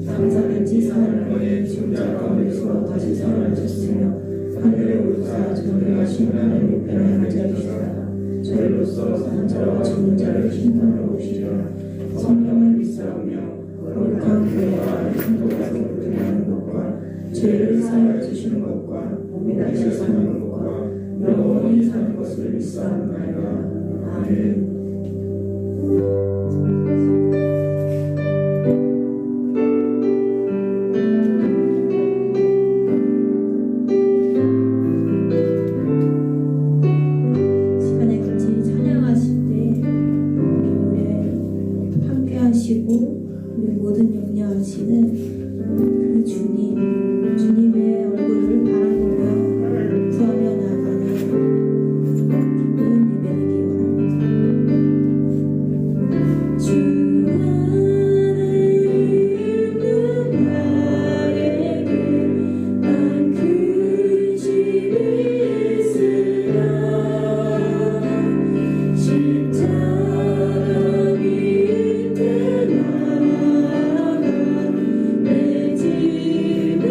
장사된지 사흘만에 죽자 가운데서 다시 살아나셨으며 하늘에 오르사 전능하신 하나님 우편에 앉아 계시다. 저희로서 사는 자와 죽는 자를 심판하러 오시리라. 성령을 믿사오며 거룩한 교회와 성도가 교통하는 것과 죄를 사하여 주시는 것과 몸이 다시 사는 것과 영원히 사는 것을 믿사옵나이다. 아멘. 우리 모든 염려하시는 그 주님의 얼굴을 바라보며 구하며 나아가는 기쁜 예배 되기 원합니다. 주 안에 있는 나에게 난 그 집이 있으라. 십자가 밑에 내 집을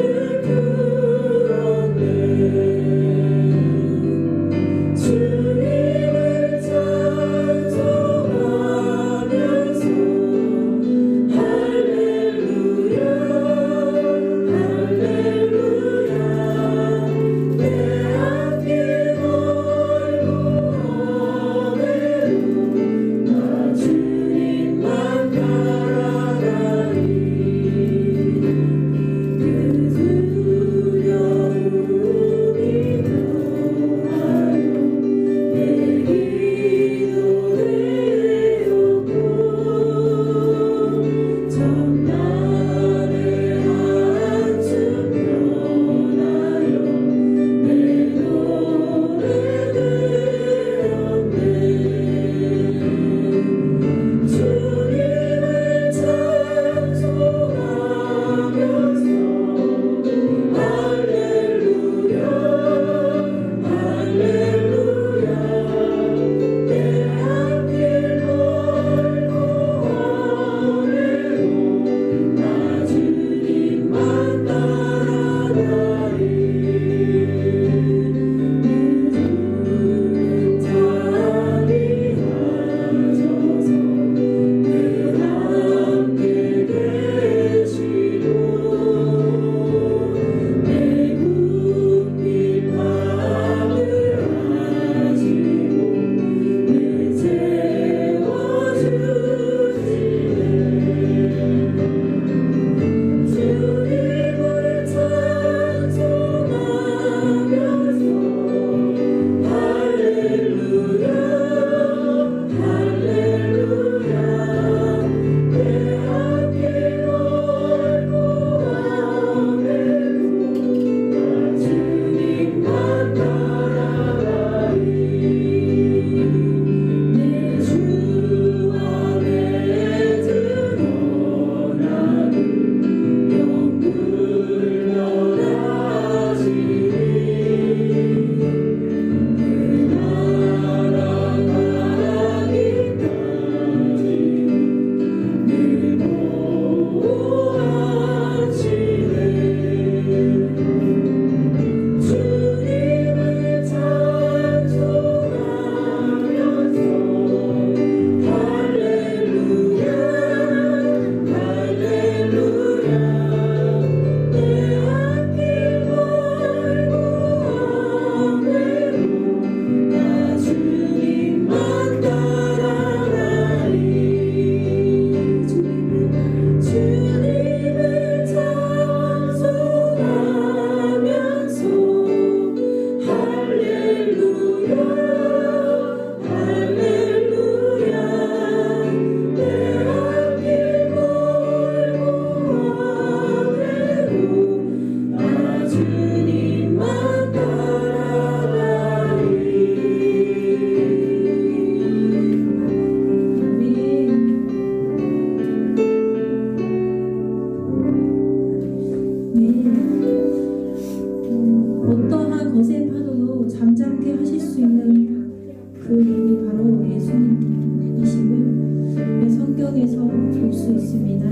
볼 수 있습니다.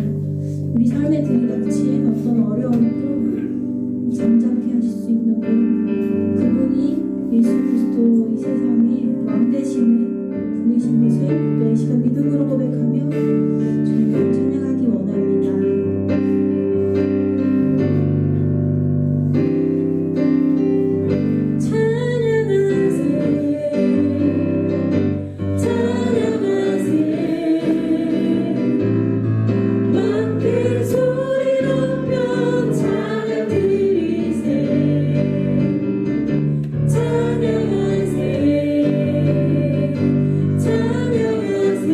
우리 삶에 들이닥친 어떤 어려움도 잠잠케 하실 수 있는 분, 그분이 예수 그리스도 이 세상에 왕 되시는 분이신 것을 내 시간 믿음으로 고백하며 저희가 찬양하기 원합니다. 찬양하세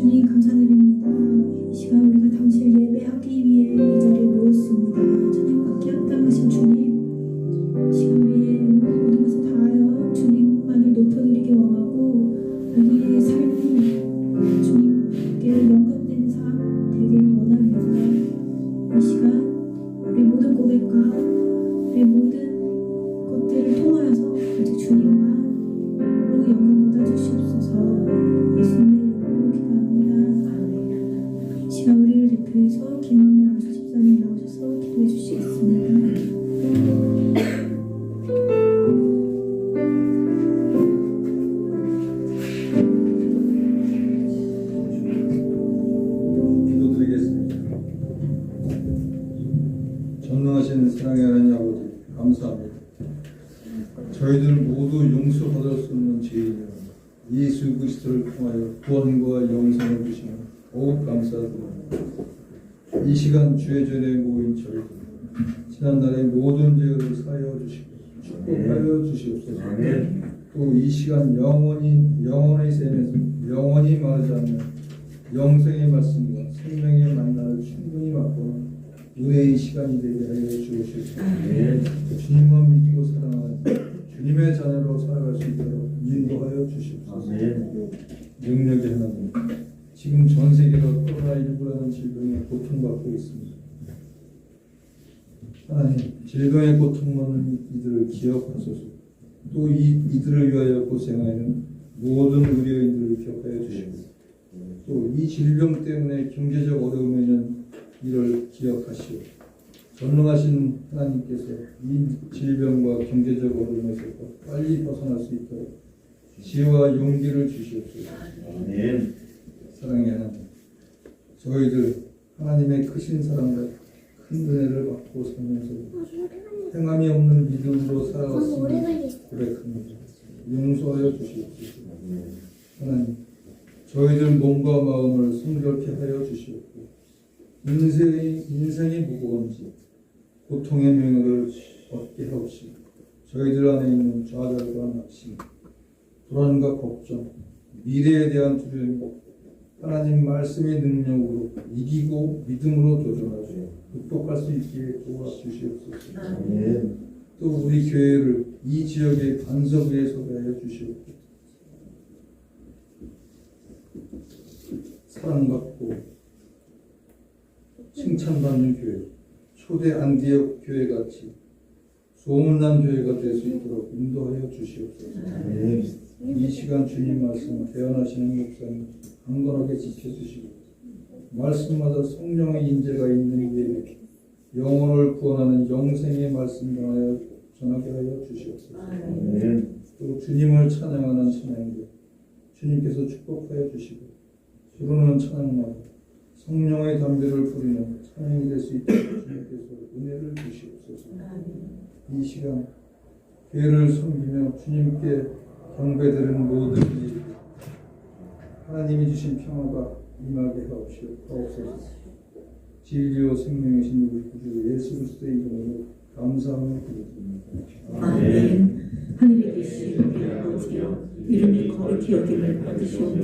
주님 감사드립니다. 이 시간 우리가 당신을 예배하기 위해 이 자리에 모였습니다. 찬양받기 합당하신 주님, 이 시간 우리의 모든 것을 다하여 주님만을 높여드리기 원하고 우리의 삶이 주님께 영감되는 삶 되기를 원합니다. 이 시간 우리 모든 고백과 우리 모든 것들을 통하여서 오직 주님만으로 영광 받아 주시옵소서. 예수님의 이름으로 기도합니다. 이 시간 우리를 대표해서 김원래 안수 집사님 나오셔서 기도해 주시겠습니다. 전능하신 사랑의 하나님 아버지 감사합니다. 저희들 모두 용서받을 수 없는 죄인이여 예수 그리스도를 통하여 구원과 영생을 주시며 더욱 감사드립니다. 이 시간 주의 전에 모인 저희들 지난날의 모든 죄를 사하여 주시고 축복하여 주시옵소서. 또 이 시간 영원히 샘에서 영원히 마르지 않는 영생의 말씀과 생명의 만나를 충분히 맛보는 은혜의 시간이 되게 하여 주옵소서. 주님만 믿고 사랑하는 주님의 자녀로 살아갈 수 있도록 인도하여 주시옵소서. 능력의 하나님, 지금 전 세계가 코로나19라는 질병에 고통받고 있습니다. 하나님, 질병의 고통받는 이들을 기억하소서. 또 이들을 위하여 고생하는 모든 의료인들을 기억하여 주시고, 또 이 질병 때문에 경제적 어려움에는 이를 기억하시오. 전능하신 하나님께서 이 질병과 경제적 어려움에서 빨리 벗어날 수 있도록 지혜와 용기를 주시옵소서. 사랑의 하나님, 저희들 하나님의 크신 사랑과 큰 은혜를 받고 살면서 행함이 없는 믿음으로 살아왔음을 고백합니다. 용서하여 주시옵소서. 하나님, 저희들 몸과 마음을 성결케 하여 주시옵고 인생이 무거운지 고통의 명예를 얻게 하옵시고 저희들 안에 있는 좌절과 낙심, 불안과 걱정, 미래에 대한 두려움, 하나님 말씀의 능력으로 이기고 믿음으로 도전하시고 극복할 수 있게 도와주시옵소서. 또 우리 교회를 이 지역의 반석 위에 서게 하여 주시옵고 사랑받고 칭찬받는 교회, 초대 안디옥 교회같이 소문난 교회가 될 수 있도록 인도하여 주시옵소서. 이 시간 주님 말씀 대언하시는 목사님 강건하게 지켜주시고 말씀마다 성령의 인재가 있는 예배, 영혼을 구원하는 영생의 말씀 전하게 하여 주시옵소서. 또 주님을 찬양하는 찬양들 주님께서 축복하여 주시고 부르는 찬양마다 성령의 담배를 부리는 찬양이 될 수 있도록 주님께서 은혜를 주시옵소서. 이 시간 교회를 섬기며 주님께 경배드리는 모든 일 하나님이 주신 평화가 임하게 하옵소서. 진리요 생명이신 우리 구주 예수 그리스도의 이름으로 감사하며 기도드립니다. 아멘. 하늘에 계신 우리 아버지여, 이름이 거룩히 여김을 받으시오며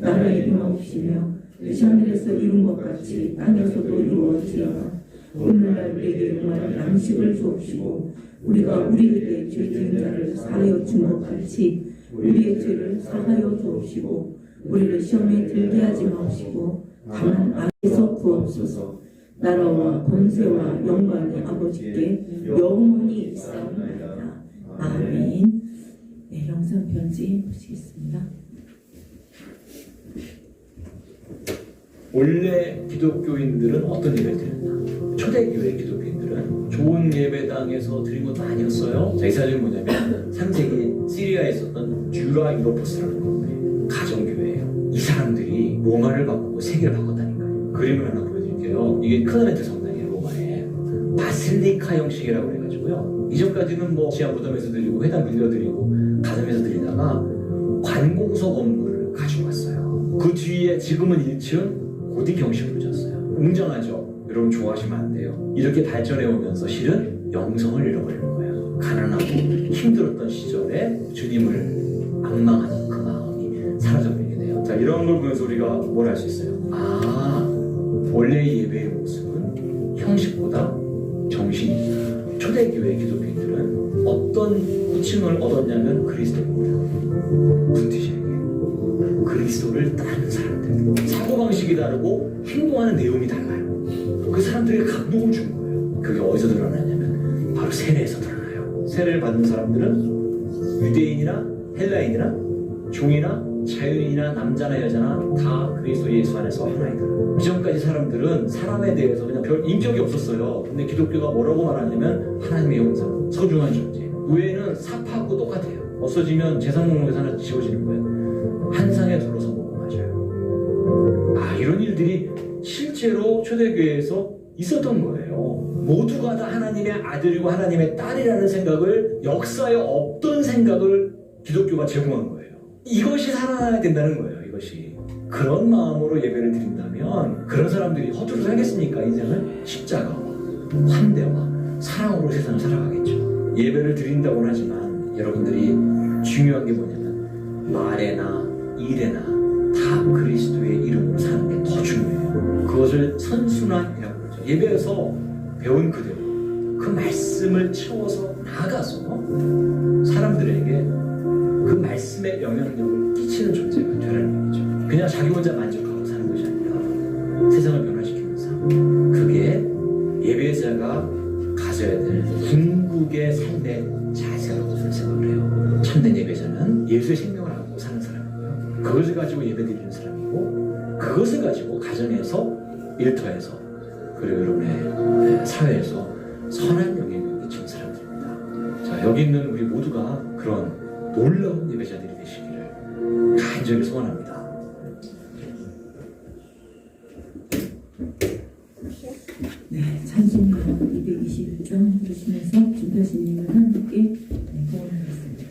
나라의 임하옵시며 이 하늘에서 이룬 것 같이 땅에서도 이루어지어라. 오늘날 우리에게 일용할 양식을 주옵시고 우리가 우리에게 죄 지은 자를 사하여 준 것 같이 우리의 죄를 사하여 주옵시고 우리를 시험에 들게 하지 마옵시고 다만 악에서 구하옵소서. 나라와 권세와 영광이 아버지께 영원히 있사옵나이다. 아멘. 네, 영상 편지 보시겠습니다. 원래 기독교인들은 어떤 예배를 드렸나? 초대교회 기독교인들은 좋은 예배당에서 드린 것도 아니었어요. 자, 이 사람이 뭐냐면 3세기 시리아에 있었던 듀라 유로포스라는 건데 가정교회예요. 이 사람들이 로마를 바꾸고 세계를 바꿨다니까요. 그림을 하나 보여드릴게요. 이게 크나멘트 성당이에요. 로마에 바실리카 형식이라고 해가지고요. 이전까지는 뭐 지하 무덤에서 드리고 회당 빌려드리고 가정에서 드리다가 관공서 건물을 가지고 왔어요. 그 뒤에 지금은 1층 고딕 형식으로 졌어요. 웅장하죠? 여러분 좋아하시면 안 돼요. 이렇게 발전해 오면서 실은 영성을 잃어버리는 거예요. 가난하고 힘들었던 시절에 주님을 악망하는 그 마음이 사라져버리게 돼요. 자, 이런 걸 보면서 우리가 뭘 할 수 있어요? 원래 예배의 모습은 형식보다 정신이다. 초대교회 기독교인들은 어떤 호칭을 얻었냐면 그리스도입니다. 무슨 뜻이에요? 그리스도를 따르는 사람들. 사고방식이 다르고 행동하는 내용이 달라요. 그 사람들에게 감동을 준 거예요. 그게 어디서 드러나냐면 바로 세례에서 드러나요. 세례를 받는 사람들은 유대인이나 헬라인이나 종이나 자유인이나 남자나 여자나 다 그리스도 예수 안에서 하나이다. 이전까지 사람들은 사람에 대해서 그냥 별 인격이 없었어요. 근데 기독교가 뭐라고 말하냐면 하나님의 형상, 소중한 존재. 노예는 삽하고 똑같아요. 없어지면 재산 목록에서 하나 지워지는 거예요. 한 상에 둘러서 먹고 마셔요. 이런 일들이 실제로 초대교회에서 있었던 거예요. 모두가 다 하나님의 아들이고 하나님의 딸이라는 생각을, 역사에 없던 생각을 기독교가 제공한 거예요. 이것이 살아나야 된다는 거예요. 이것이. 그런 마음으로 예배를 드린다면 그런 사람들이 허투루 살겠습니까? 인생을 십자가와 환대와 사랑으로 세상을 살아가겠죠. 예배를 드린다고는 하지만 여러분들이 중요한 게 뭐냐면 말에나 일에나 다 그리스도의 이름으로 사는 게 더 중요해요. 그것을 선순환이라고 그러죠. 예배에서 배운 그대로 그 말씀을 채워서 나아가서 사람들에게 그 말씀의 영향력을 끼치는 존재가 되라는 얘기죠. 그냥 자기 혼자 만족하고 사는 것이 아니라 세상을 변화시키는 삶. 그게 예배자가 가져야 될 궁극의 삶의 자세라고 저는 생각을 해요. 참된 예배자는 예수의 생명을 안고 사는 사람이고요. 그것을 가지고 예배드리는 사람이고, 그것을 가지고 가정에서, 일터에서, 그리고 여러분의 사회에서 선한 영향력을 끼치는 사람들입니다. 자, 여기 있는 우리 모두가 그런 놀라운 예배자들이 되시기를 간절히 소원합니다. 네, 찬송가 221장 부르시면서 준표신님을 함께 공헌하겠습니다.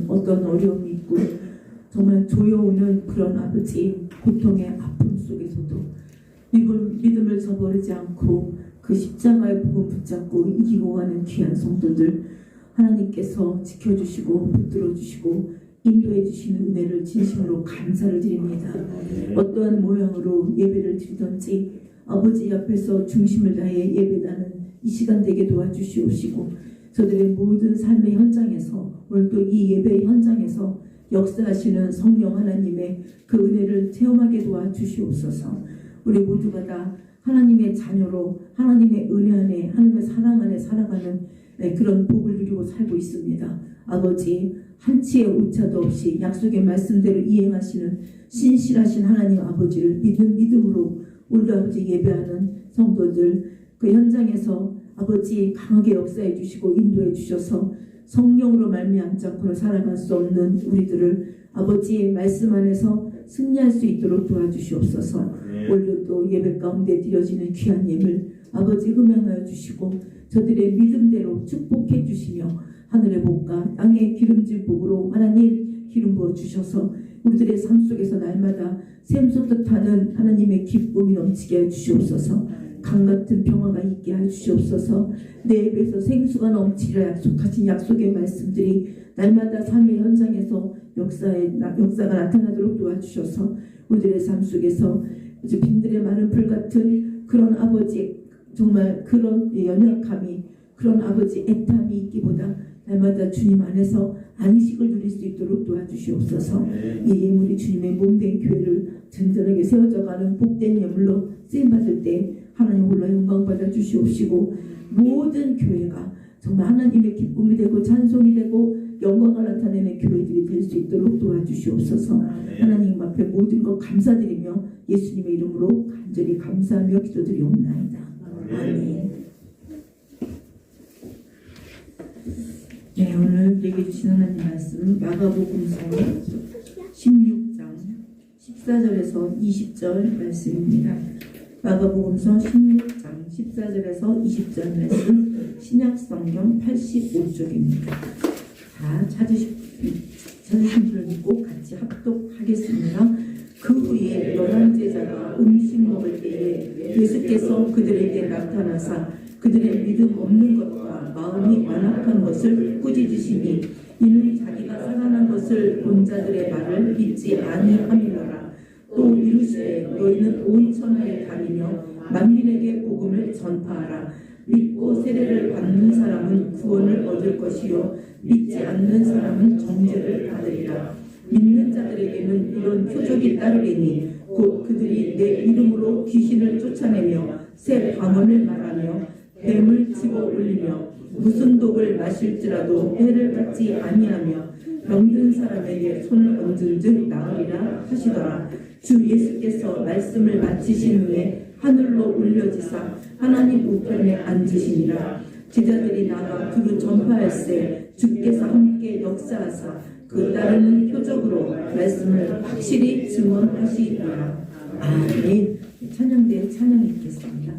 어떤 어려움이 있고 정말 조여오는 그런 아버지 고통의 아픔 속에서도 믿음을 저버리지 않고 그 십자가의 복음 붙잡고 이기고 가는 귀한 성도들 하나님께서 지켜주시고 붙들어주시고 인도해주시는 은혜를 진심으로 감사를 드립니다. 어떠한 모양으로 예배를 드리든지 아버지 앞에서 중심을 다해 예배하는 이 시간 되게 도와주시옵시고 저들의 모든 삶의 현장에서 오늘 또 이 예배의 현장에서 역사하시는 성령 하나님의 그 은혜를 체험하게 도와주시옵소서. 우리 모두가 다 하나님의 자녀로 하나님의 은혜 안에 하나님의 사랑 안에 살아가는 그런 복을 누리고 살고 있습니다. 아버지 한치의 오차도 없이 약속의 말씀대로 이행하시는 신실하신 하나님 아버지를 믿음으로 오늘도 아버지 예배하는 성도들 그 현장에서 아버지 강하게 역사해 주시고 인도해 주셔서 성령으로 말미암지 않고는 살아갈 수 없는 우리들을 아버지의 말씀 안에서 승리할 수 있도록 도와주시옵소서. 오늘도 또 예배 가운데 드려지는 귀한 예물 아버지 흠양하여 주시고 저들의 믿음대로 축복해 주시며 하늘의 복과 땅의 기름진 복으로 하나님 기름 부어 주셔서 우리들의 삶 속에서 날마다 샘솟듯 하는 하나님의 기쁨이 넘치게 해 주시옵소서. 강같은 평화가 있게 해 주시옵소서. 내 입에서 생수가 넘치리라 약속하신 약속의 말씀들이 날마다 삶의 현장에서 역사가 나타나도록 도와주셔서 우리들의 삶 속에서 빈들의 마른 풀 같은 그런 아버지 정말 그런 연약함이 그런 아버지 애탐이 있기보다 날마다 주님 안에서 안식을 누릴 수 있도록 도와주시옵소서. 이 예물이 주님의 몸된 교회를 든든하게 세워져가는 복된 예물로 쓰임받을 때 하나님 홀로 영광받아 주시옵시고 모든 교회가 정말 하나님의 기쁨이 되고 찬송이 되고 영광을 나타내는 교회들이 될 수 있도록 도와주시옵소서. 하나님 앞에 모든 것 감사드리며 예수님의 이름으로 간절히 감사하며 기도드리옵나이다. 아멘. 네, 오늘 우리에게 주신 하나님 말씀 마가복음서 16장 14절에서 20절 말씀입니다. 마가복음서 16장 14절에서 20절 말씀 신약성경 85쪽입니다. 다 찾으신 줄 믿고 같이 합독하겠습니다. 그 후에 11제자가 음식 먹을 때에 예수께서 그들에게 나타나사 그들의 믿음 없는 것과 마음이 완악한 것을 꾸짖으시니 이는 자기가 살아난 것을 본 자들의 말을 믿지 아니함이로라. 또 이르시되 너희는 온 천하에 다니며 만민에게 복음을 전파하라. 믿고 세례를 받는 사람은 구원을 얻을 것이요 믿지 않는 사람은 정죄를 받으리라. 믿는 자들에게는 이런 표적이 따르리니 곧 그들이 내 이름으로 귀신을 쫓아내며 새 방언을 말하며 뱀을 집어 올리며 무슨 독을 마실지라도 해를 받지 아니하며 병든 사람에게 손을 얹은즉 나으리라 하시더라. 주 예수께서 말씀을 마치신 후에 하늘로 올려지사 하나님 우편에 앉으시니라. 제자들이 나가 두루 전파할세 주께서 함께 역사하사 그 따르는 표적으로 말씀을 확실히 증언하시리라. 아멘. 찬양대에 찬양 읽겠습니다.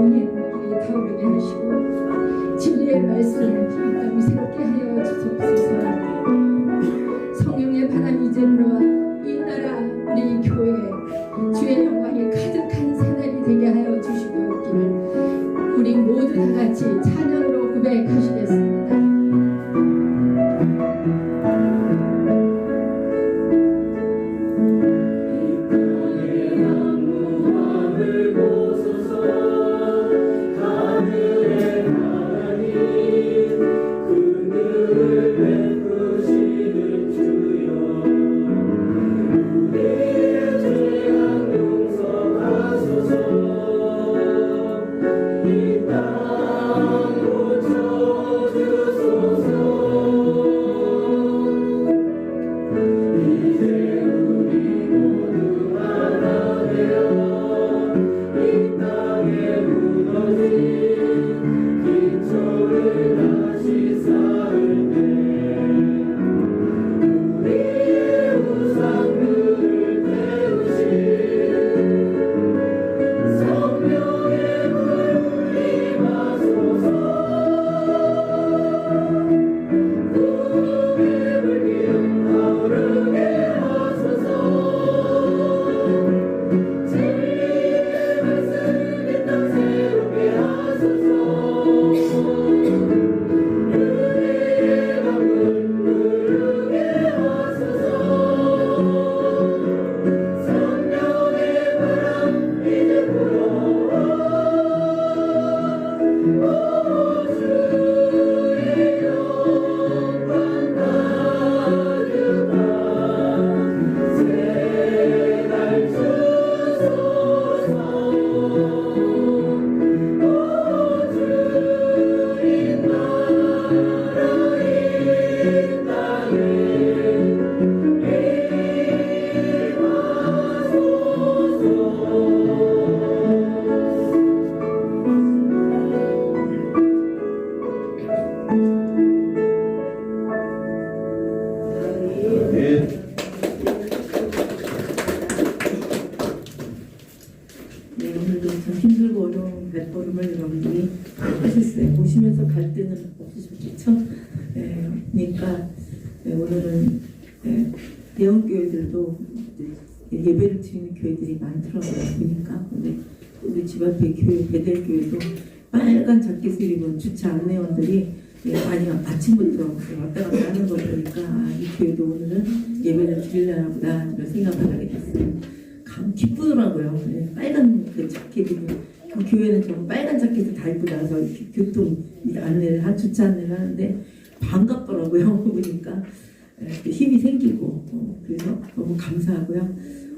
성령의 불길이 타오르게 하시고 진리의 말씀을 이 땅 새롭게 하여 주옵소서. 성령의 바람이 이제 불어와 이 나라 우리 교회 주의 영광이 가득한 새날이 되게 하여 주시고 없기를 우리 모두 다 같이 찬양으로 고백하시겠습니다. 보시면서 갈 때는 없으셨겠죠? 그러니까 오늘은 대형교회들도 예배를 드리는 교회들이 많더라고요. 보니까. 근데 우리 집 앞에 교회, 베델교회도 빨간 자켓을 입은 주차 안내원들이 많이 아침부터 왔다 갔다 하는 걸 보니까 이 교회도 오늘은 예배를 드리려나 보다 이런 생각을 하게 됐어요. 참 기쁘더라고요. 빨간 그 자켓 입은 그 교회는 정말 빨간 자켓을 다 입고 나서 이렇게 교통 안내를 주차 안내를 하는데 반갑더라고요. 보니까 힘이 생기고 그래서 너무 감사하고요.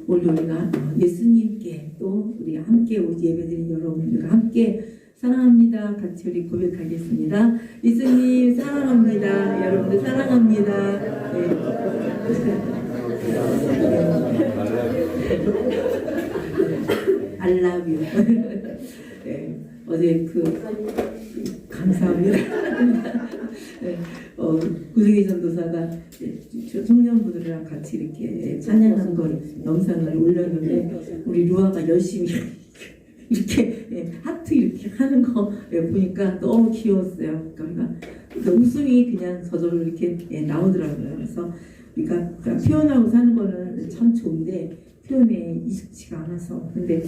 오늘 우리가 예수님께 또 우리 함께 예배드린 여러분들과 함께 사랑합니다. 같이 우리 고백하겠습니다. 예수님 사랑합니다. 여러분들 사랑합니다. I love you. 네, 어제 감사합니다. 구승희 전도사가 청년부들이랑 같이 이렇게 찬양한 걸 영상을 올렸는데 우리 루아가 열심히 이렇게 하트 이렇게 하는 거 보니까 너무 귀여웠어요. 그러니까 웃음이 그냥 저절로 이렇게 나오더라고요. 그래서 우리가 표현하고 사는 거는 참 좋은데 표현에 익숙치가 않아서 근데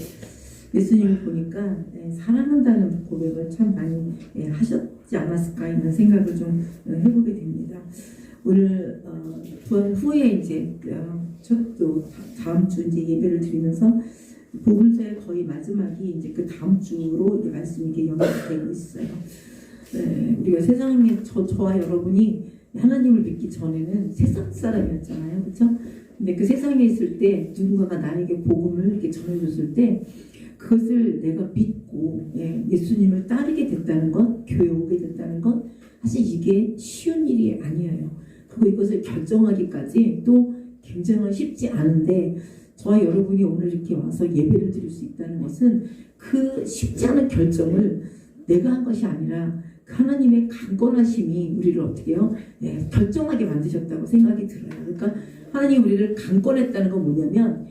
예수님을 보니까 사랑한다는 고백을 참 많이 하셨지 않았을까 이런 생각을 좀 해보게 됩니다. 오늘 부활 후에 이제 또 다음 주 이제 예배를 드리면서 복음서의 거의 마지막이 이제 그 다음 주로 이제 말씀이 이게 연결되고 있어요. 우리가 세상에 저와 여러분이 하나님을 믿기 전에는 세상 사람이었잖아요, 그렇죠? 근데 그 세상에 있을 때 누군가가 나에게 복음을 이렇게 전해줬을 때 그것을 내가 믿고 예수님을 따르게 됐다는 것, 교회 오게 됐다는 것, 사실 이게 쉬운 일이 아니에요. 그리고 이것을 결정하기까지 또 굉장히 쉽지 않은데 저와 여러분이 오늘 이렇게 와서 예배를 드릴 수 있다는 것은 그 쉽지 않은 결정을 내가 한 것이 아니라 하나님의 강권하심이 우리를 어떻게 해요? 결정하게 만드셨다고 생각이 들어요. 그러니까 하나님이 우리를 강권했다는 건 뭐냐면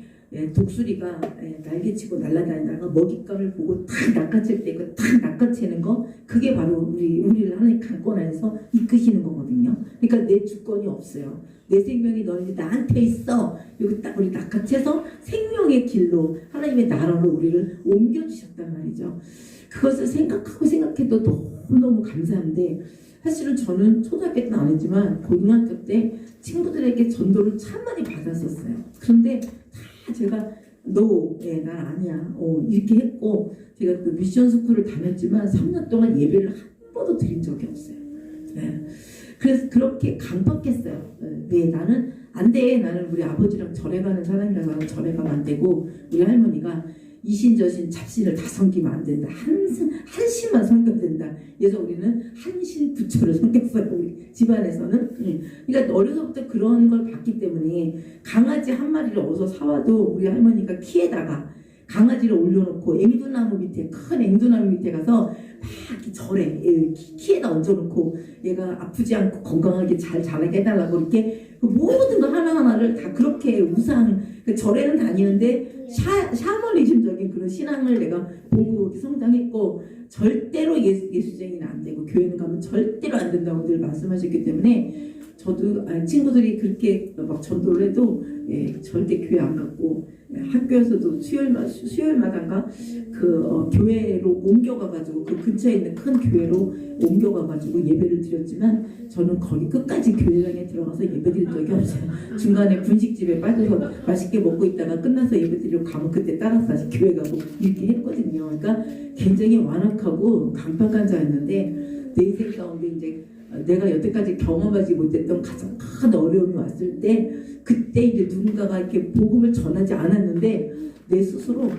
독수리가 날개치고 날아다니다가 먹잇감을 보고 탁 낚아챌 때 그 탁 낚아채는 거 그게 바로 우리를 하나님 강권 안에서 이끄시는 거거든요. 그러니까 내 주권이 없어요. 내 생명이 너희 나한테 있어. 여기 딱 우리 낚아채서 생명의 길로 하나님의 나라로 우리를 옮겨주셨단 말이죠. 그것을 생각해도 너무너무 감사한데 사실은 저는 초등학교 때는 아니지만 고등학교 때 친구들에게 전도를 참 많이 받았었어요. 그런데 다 제가 난 아니야 이렇게 했고 제가 그 미션 스쿨을 다녔지만 3년 동안 예배를 한 번도 드린 적이 없어요. 그래서 그렇게 강박했어요. 나는 안 돼. 나는 우리 아버지랑 절에 가는 사람이라서 나는 절에 가면 안 되고 우리 할머니가 이신저신 잡신을 다 섬기면 안 된다. 한신만 섬겨야 된다. 그래서 우리는 한신 부처를 섬겼어요. 우리 집안에서는. 그러니까 어려서부터 그런 걸 봤기 때문에 강아지 한 마리를 어서 사와도 우리 할머니가 키에다가 강아지를 올려놓고 앵두나무 밑에 큰 앵두나무 밑에 가서 막 절에 키에다 얹어놓고 얘가 아프지 않고 건강하게 잘 자라게 해달라고 이렇게 모든 거 하나하나를 다 그렇게 우상 절에는 다니는데 샤머니즘적인 그런 신앙을 내가 보고 성장했고 절대로 예수쟁이는 안 되고 교회는 가면 절대로 안 된다고 늘 말씀하셨기 때문에 저도 친구들이 그렇게 막 전도를 해도 절대 교회 안 갔고 학교에서도 수요일마다인가 교회로 옮겨가가지고 그 근처에 있는 큰 교회로 옮겨가가지고 예배를 드렸지만 저는 거기 끝까지 교회장에 들어가서 예배 드린 적이 없어요. 중간에 분식집에 빠져서 맛있게 먹고 있다가 끝나서 예배 드리러 가면 그때 따라서 다시 교회 가고 이렇게 했거든요. 그러니까 굉장히 완악하고 강박한 자였는데 내 인생 가운데 이제 내가 여태까지 경험하지 못했던 가장 큰 어려움이 왔을 때 그때 이제 누군가가 이렇게 복음을 전하지 않았는데 내 스스로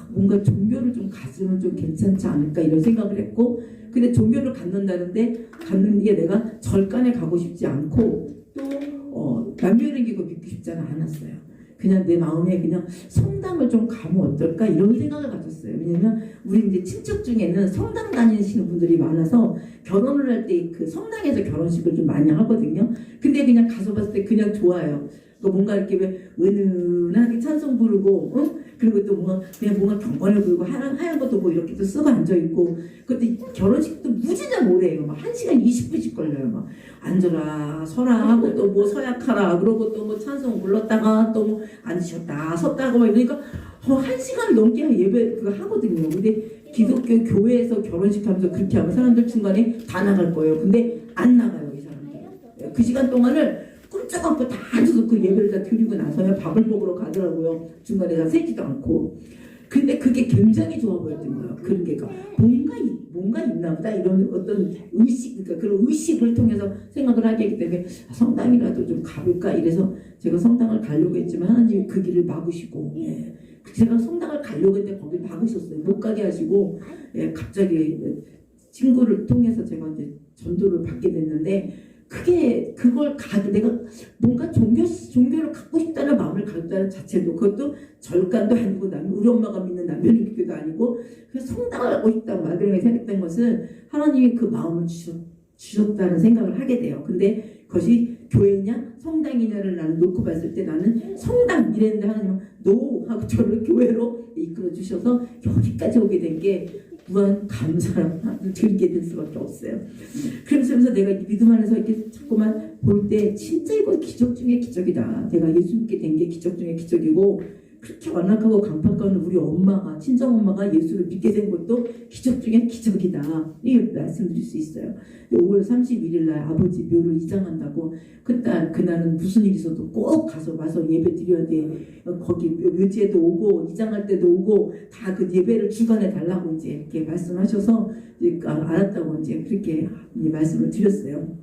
뭔가 종교를 좀 가지면 좀 괜찮지 않을까 이런 생각을 했고 근데 종교를 갖는다는데 갖는 게 내가 절간에 가고 싶지 않고 또 남녀랭기고 믿고 싶지는 않았어요. 그냥 내 마음에 그냥 성당을 좀 가면 어떨까 이런 생각을 가졌어요. 왜냐면 우리 이제 친척 중에는 성당 다니시는 분들이 많아서 결혼을 할 때 그 성당에서 결혼식을 좀 많이 하거든요. 근데 그냥 가서 봤을 때 그냥 좋아요. 뭔가 이렇게 왜 은은하게 찬송 부르고, 그리고 또 뭔가 경건을 부르고 하얀 것도 뭐 이렇게 또 쓰고 앉아 있고, 그때 결혼식도 무지장 오래요. 막 1시간 20분씩 걸려요. 막 앉아라, 서라 하고 또 뭐 서약하라, 그러고 또 뭐 찬송 불렀다가 또 뭐 앉으셨다, 섰다고 막 이러니까 1시간 넘게 예배 그거 하거든요. 근데 기독교 교회에서 결혼식 하면서 그렇게 하면 사람들 중간에 다 나갈 거예요. 근데 안 나가요, 이 사람들. 그 시간 동안을 꼼짝없고 다 앉아서 그 예배를 다 드리고 나서야 밥을 먹으러 가더라고요. 중간에 다 세지도 않고. 근데 그게 굉장히 좋아 보였던 거예요. 그런 게 뭔가 있나 보다 이런 어떤 의식, 그러니까 그런 의식을 통해서 생각을 하게 하기 때문에 성당이라도 좀 가볼까 이래서 제가 성당을 가려고 했지만 하나님이 그 길을 막으시고 제가 성당을 가려고 했는데 거길 막으셨어요. 못 가게 하시고 갑자기 친구를 통해서 제가 이제 전도를 받게 됐는데 그걸 내가 뭔가 종교를 갖고 싶다는 마음을 가졌다는 자체도 그것도 절간도 아니고 우리 엄마가 믿는 남편교도 아니고 그냥 성당을 하고 싶다고 막연하게 생각했던 것은 하나님이 그 마음을 주셨다는 생각을 하게 돼요. 근데 그것이 교회냐 성당이냐를 나는 놓고 봤을 때 나는 성당 이랬는데 하나님은 노 하고 저를 교회로 이끌어 주셔서 여기까지 오게 된 게 무한 감사를 드리게 될 수밖에 없어요. 그러면서 내가 믿음 안에서 이렇게 자꾸만 볼 때 진짜 이건 기적 중에 기적이다. 내가 예수 믿게 된 게 기적 중에 기적이고 그렇게 완악하고 강팍한 우리 엄마가 친정엄마가 예수를 믿게 된 것도 기적 중에 기적이다. 이 말씀드릴 수 있어요. 5월 31일 날 아버지 묘를 이장한다고 그날은 무슨 일이 있어도 꼭 와서 예배 드려야 돼. 거기 묘지에도 오고 이장할 때도 오고 다 그 예배를 주관해 달라고 이제 이렇게 말씀하셔서 이제 알았다고 이제 그렇게 말씀을 드렸어요.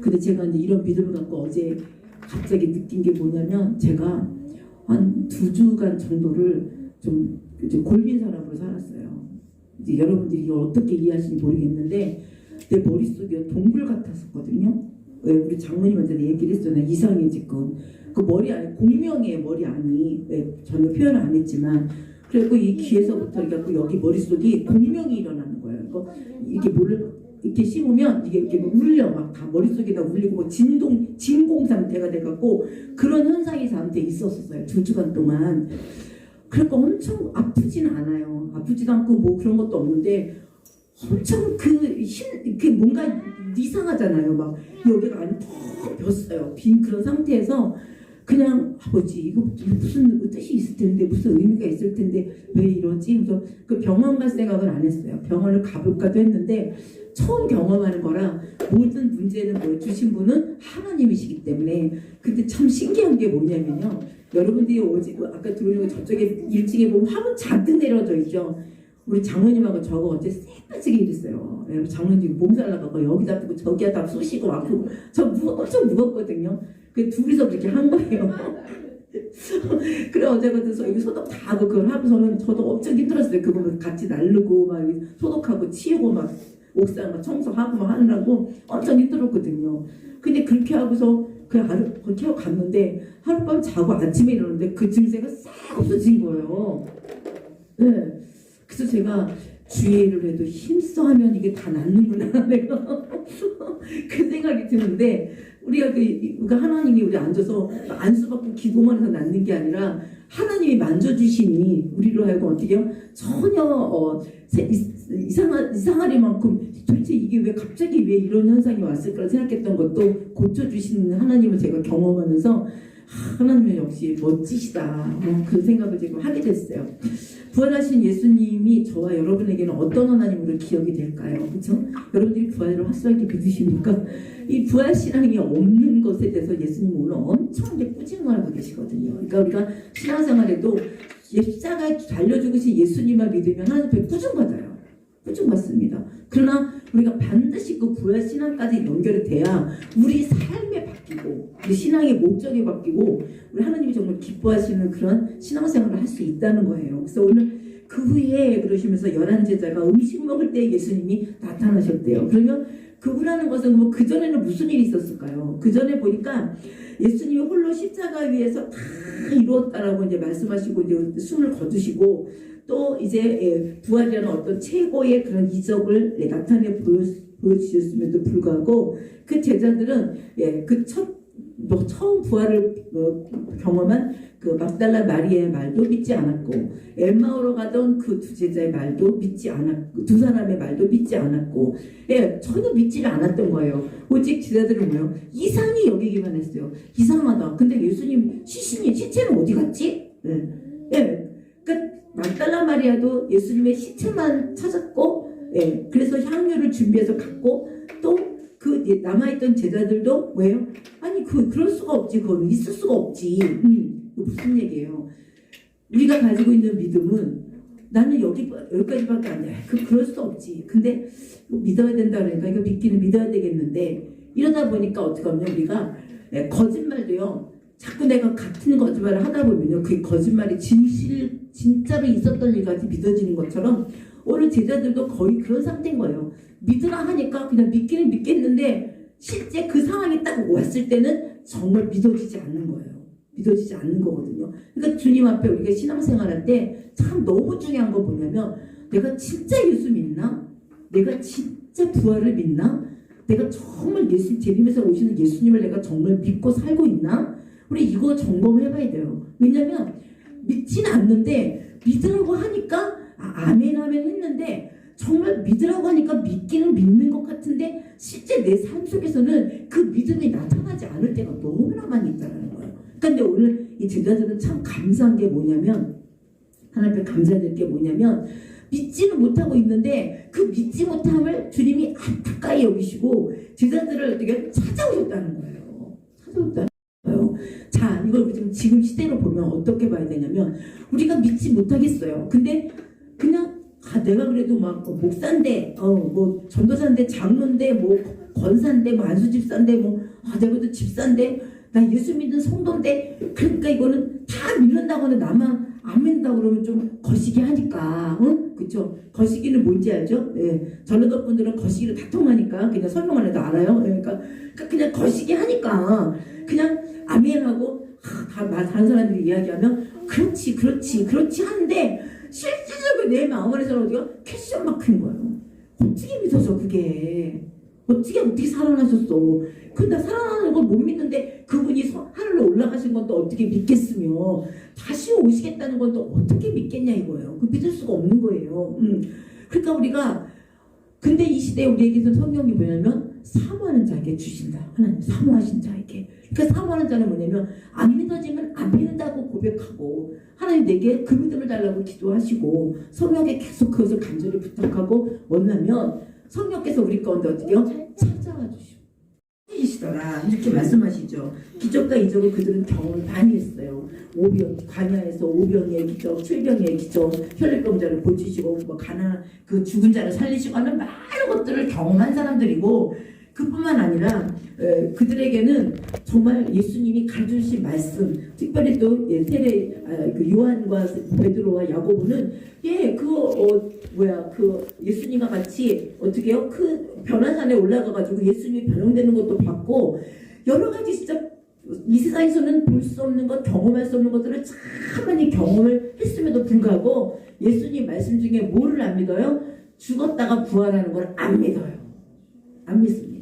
근데 제가 이제 이런 믿음을 갖고 어제 갑자기 느낀 게 뭐냐면 제가 한 2주간 정도를 좀 골빈 사람으로 살았어요. 이제 여러분들이 이걸 어떻게 이해하시는지 모르겠는데 내 머릿속이 동굴 같았었거든요. 왜 우리 장모님한테 얘기를 했잖아요. 이상해 지금. 그 머리 안에 공명의 머리 안이 전혀 표현을 안 했지만 그리고 이 귀에서부터 해갖고 여기 머릿속이 공명이 일어나는 거예요. 이렇게 이렇게 씹으면 이게 이렇게 울려 막 다 머릿속에다 울리고 뭐 진공 상태가 돼갖고 그런 현상이 저한테 있었어요. 2주간 동안. 그러니까 엄청 아프진 않아요. 아프지도 않고 뭐 그런 것도 없는데 엄청 그 뭔가 이상하잖아요. 막 여기가 안에 푹 뱄어요. 빈 그런 상태에서 그냥 아버지 이거 무슨 뜻이 있을 텐데 무슨 의미가 있을 텐데 왜 이러지? 그래서 그 병원 갈 생각을 안 했어요. 병원을 가볼까도 했는데 처음 경험하는 거라 모든 문제는 뭐 주신 분은 하나님이시기 때문에 근데 참 신기한 게 뭐냐면요. 여러분들이 아까 들어오는 거 저쪽에 1층에 보면 화분 잔뜩 내려져 있죠. 우리 장모님하고 저거 어째 새빠지게 일했어요. 장모님 몸살 나가고 여기다 아프고 저기다 다 쑤시고 아프고 저 엄청 무겁거든요. 그 둘이서 그렇게 한 거예요. 그래 어제부터 여기 소독 다 하고 그걸 하고서는 저도 엄청 힘들었어요. 그거 같이 나르고 막 소독하고 치우고 막 옥상 막 청소하고 막 하느라고 엄청 힘들었거든요. 근데 그렇게 하고서 그렇게 하고 갔는데 하룻밤 자고 아침에 일어났는데 그 증세가 싹 없어진 거예요. 네. 그래서 제가 주의를 해도 힘써하면 이게 다 낫는구나 내가 그 생각이 드는데 우리가 하나님이 우리 앉아서 안수받고 기도만 해서 낫는 게 아니라 하나님이 만져주시니 우리로 하여금 어떻게 해요? 전혀 이상하리만큼 도대체 이게 왜 갑자기 왜 이런 현상이 왔을까 생각했던 것도 고쳐주시는 하나님을 제가 경험하면서 하나님은 역시 멋지시다 그 생각을 지금 하게 됐어요. 부활하신 예수님이 저와 여러분에게는 어떤 하나님으로 기억이 될까요? 그렇죠? 여러분들이 부활을 확실하게 믿으십니까? 이 부활 신앙이 없는 것에 대해서 예수님은 오늘 엄청 꾸짖을 하고 계시거든요. 그러니까 우리가 신앙생활에도 십자가에 달려 죽으신 예수님만 믿으면 하나님 앞에 꾸중받아요. 꾸중받습니다. 그러나 우리가 반드시 그 부활 신앙까지 연결이 돼야 우리 삶에 바뀌고 우리 신앙의 목적이 바뀌고 우리 하나님이 정말 기뻐하시는 그런 신앙생활을 할 수 있다는 거예요. 그래서 오늘 그 후에 그러시면서 11제자가 음식 먹을 때 예수님이 나타나셨대요. 그러면 그분하는 것은 뭐 그전에는 무슨 일이 있었을까요? 그전에 보니까 예수님이 홀로 십자가 위에서 다 이루었다라고 이제 말씀하시고 이제 숨을 거두시고 또 이제 부활이라는 어떤 최고의 그런 이적을 나타내 보여주셨음에도 불구하고 그 제자들은 처음 부활을 경험한 그 막달라 마리아의 말도 믿지 않았고 엠마오로 가던 그 두 제자의 말도 믿지 않았고 두 사람의 말도 믿지 않았고 전혀 믿지를 않았던 거예요. 오직 제자들은 뭐예요? 이상히 여기기만 했어요. 이상하다. 근데 예수님 시체는 어디 갔지? 그러니까 막달라 마리아도 예수님의 시체만 찾았고 그래서 향유를 준비해서 갔고 또 그 남아있던 제자들도 왜요? 아니 그럴 수가 없지. 그건 있을 수가 없지. 무슨 얘기예요? 우리가 가지고 있는 믿음은 나는 여기까지밖에 안 돼. 그럴 수 없지. 근데 믿어야 된다 그러니까 이거 믿기는 믿어야 되겠는데 이러다 보니까 어떻게 하면 우리가 거짓말도요. 자꾸 내가 같은 거짓말을 하다 보면요. 그 거짓말이 진짜로 있었던 일까지 믿어지는 것처럼 오늘 제자들도 거의 그런 상태인 거예요. 믿으라 하니까 그냥 믿기는 믿겠는데 실제 그 상황이 딱 왔을 때는 정말 믿어지지 않는 거예요. 믿어지지 않는 거거든요. 그러니까 주님 앞에 우리가 신앙생활할 때 참 너무 중요한 거 뭐냐면 내가 진짜 예수 믿나? 내가 진짜 부활을 믿나? 내가 정말 재림에서 오시는 예수님을 내가 정말 믿고 살고 있나? 우리 이거 점검해봐야 돼요. 왜냐면 믿지는 않는데 믿으라고 하니까 아멘 했는데 정말 믿으라고 하니까 믿기는 믿는 것 같은데 실제 내 삶 속에서는 그 믿음이 나타나지 않을 때가 너무나 많이 있다는 거예요. 근데 오늘 이 제자들은 참 감사한 게 뭐냐면 하나님 앞에 감사드릴 게 뭐냐면 믿지는 못하고 있는데 그 믿지 못함을 주님이 안타까이 여기시고 제자들을 어떻게 찾아오셨다는 거예요. 찾아오셨다는 거예요. 자, 이걸 지금 시대로 보면 어떻게 봐야 되냐면 우리가 믿지 못하겠어요. 근데 그냥 내가 그래도 막 목사인데 뭐 전도사인데 장로인데 뭐 권사인데 뭐 안수집사인데 뭐 내가 그래도 집사인데 나 예수 믿는 성도인데 그러니까 이거는 다 믿는다고는 나만 안 믿는다고 그러면 좀 거시기 하니까 그쵸? 거시기는 뭔지 알죠? 전도자 분들은 거시기를 다 통하니까 그냥 설명만 해도 알아요. 그러니까 그냥 거시기 하니까 그냥 아멘하고 다른 사람들이 이야기하면 그렇지 하는데 실질적으로 내 마음 안에서는 어디가 퀘스천 마크인 거예요. 어떻게 믿어져 그게? 어떻게 살아나셨어? 근데 살아나는 걸 못 믿는데 그분이 하늘로 올라가신 건 또 어떻게 믿겠으며 다시 오시겠다는 건 또 어떻게 믿겠냐 이거예요. 그 믿을 수가 없는 거예요. 그러니까 우리가 근데 이 시대에 우리에게서 성령이 뭐냐면 사모하는 자에게 주신다. 하나님 사모하신 자에게. 그러니까 사모하는 자는 뭐냐면 안 믿어지면 안 믿는다고 고백하고 하나님 내게 그 믿음을 달라고 기도하시고 성령에게 계속 그것을 간절히 부탁하고 원하면 성령께서 우리 가운데 어떻게요? 찾아와 주시고 이시더라 이렇게 말씀하시죠. 기적과 이적을 그들은 경험을 많이 했어요. 광야에서 오병이의 기적, 7병의 기적, 혈액병자를 고치시고 뭐 가난 그 죽은 자를 살리시고 하는 많은 것들을 경험한 사람들이고 그뿐만 아니라 그들에게는 정말 예수님이 가르쳐주신 말씀, 특별히 또 그 요한과 베드로와 야고보는 그 예수님과 같이 어떻게요? 그 변화산에 올라가가지고 예수님이 변형되는 것도 봤고 여러 가지 진짜 이 세상에서는 볼 수 없는 것, 경험할 수 없는 것들을 참 많이 경험을 했음에도 불구하고 예수님 말씀 중에 뭐를 안 믿어요? 죽었다가 부활하는 걸 안 믿어요. 안 믿습니다.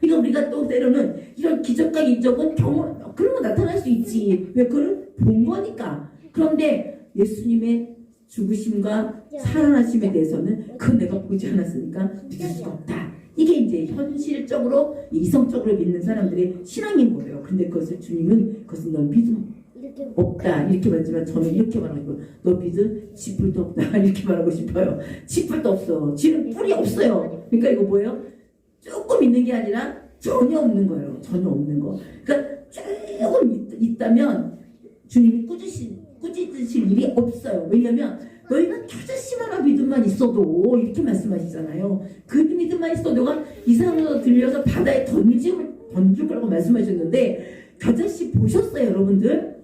그러니까 우리가 또 때로는 이런 기적과 이적은 경험 그런 거 나타날 수 있지. 왜 그걸 본 거니까. 그런데 예수님의 죽으심과 살아나심에 대해서는 그건 내가 보지 않았으니까 믿을 수가 없다. 이게 이제 현실적으로 이성적으로 믿는 사람들의 신앙인 거예요. 근데 그것을 주님은 그것은 넌 믿음 없다 이렇게 말하지만 저는 이렇게 말하고 너 믿음 지풀도 없다 이렇게 말하고 싶어요. 지풀도 없어. 지는 뿔이 없어요. 그러니까 이거 뭐예요? 조금 있는 게 아니라 전혀 없는 거예요. 전혀 없는 거. 그러니까 조금 있다면 주님이 꾸짖으실 일이 없어요. 왜냐하면 너희가 겨자씨만한 믿음만 있어도 이렇게 말씀하시잖아요. 그 믿음만 있어도 너가 이상으로 들려서 바다에 던질 거라고 말씀하셨는데 겨자씨 보셨어요 여러분들?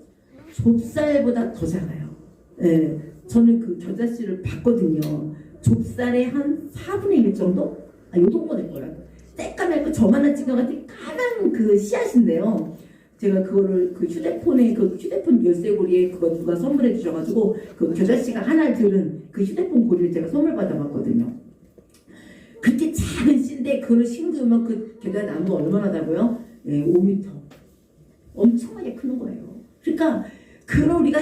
좁쌀보다 더 작아요. 네, 저는 그 겨자씨를 봤거든요. 좁쌀의 한 4분의 1 정도? 요 정도 될 거라고. 새까맣고 저만한 찌개 같은 까만 그 씨앗인데요. 제가 그거를 그 휴대폰 열쇠고리에 그거 누가 선물해 주셔가지고 그 겨자씨가 하나 들은 그 휴대폰 고리를 제가 선물 받아봤거든요. 그렇게 작은 씨인데 그걸 심으면 그 겨자 나무가 얼마나 다고요? 5m. 엄청나게 크는 거예요. 그러니까 그런 우리가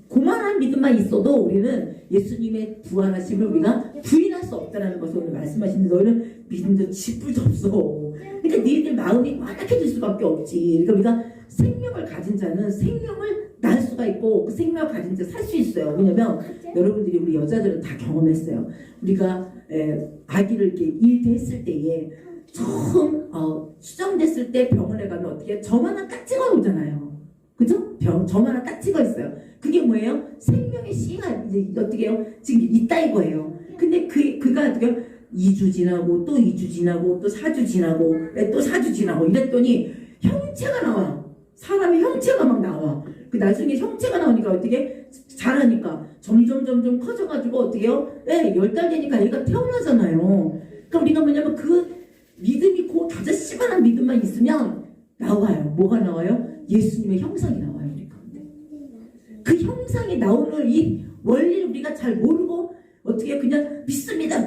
고만한 믿음만 있어도 우리는 예수님의 부활하심을 우리가 부인할 수 없다는 것을 오늘 말씀하시는데 너희는 믿음도 지뿔도 없어. 그러니까 너희들 마음이 완악해질 수밖에 없지. 그러니까 우리가 생명을 가진 자는 생명을 낳을 수가 있고 그 생명을 가진 자 살 수 있어요. 왜냐면 여러분들이 우리 여자들은 다 경험했어요. 우리가 아기를 이렇게 일대했을 때에 처음 수정됐을 때 병원에 가면 어떻게 저만한 깍지가 오잖아요. 그죠? 저만한 깍지가 있어요. 그게 뭐예요? 생명의 씨가 이제 어떻게 해요? 지금 있다 이거예요. 근데 그가 어떻게 2주 지나고 또 2주 지나고 또 4주 지나고 또 4주 지나고 이랬더니 형체가 나와. 사람의 형체가 막 나와. 그 나중에 형체가 나오니까 어떻게 자라니까 점점 커져가지고 어떻게 해요? 10달 되니까 얘가 태어나잖아요. 그러니까 우리가 뭐냐면 그 믿음이 그 겨자씨만한 믿음만 있으면 나와요. 뭐가 나와요? 예수님의 형상이 나와요. 우리 가운데. 그 형상이 나오는 이 원리를 우리가 잘 모르고 어떻게 그냥 믿습니다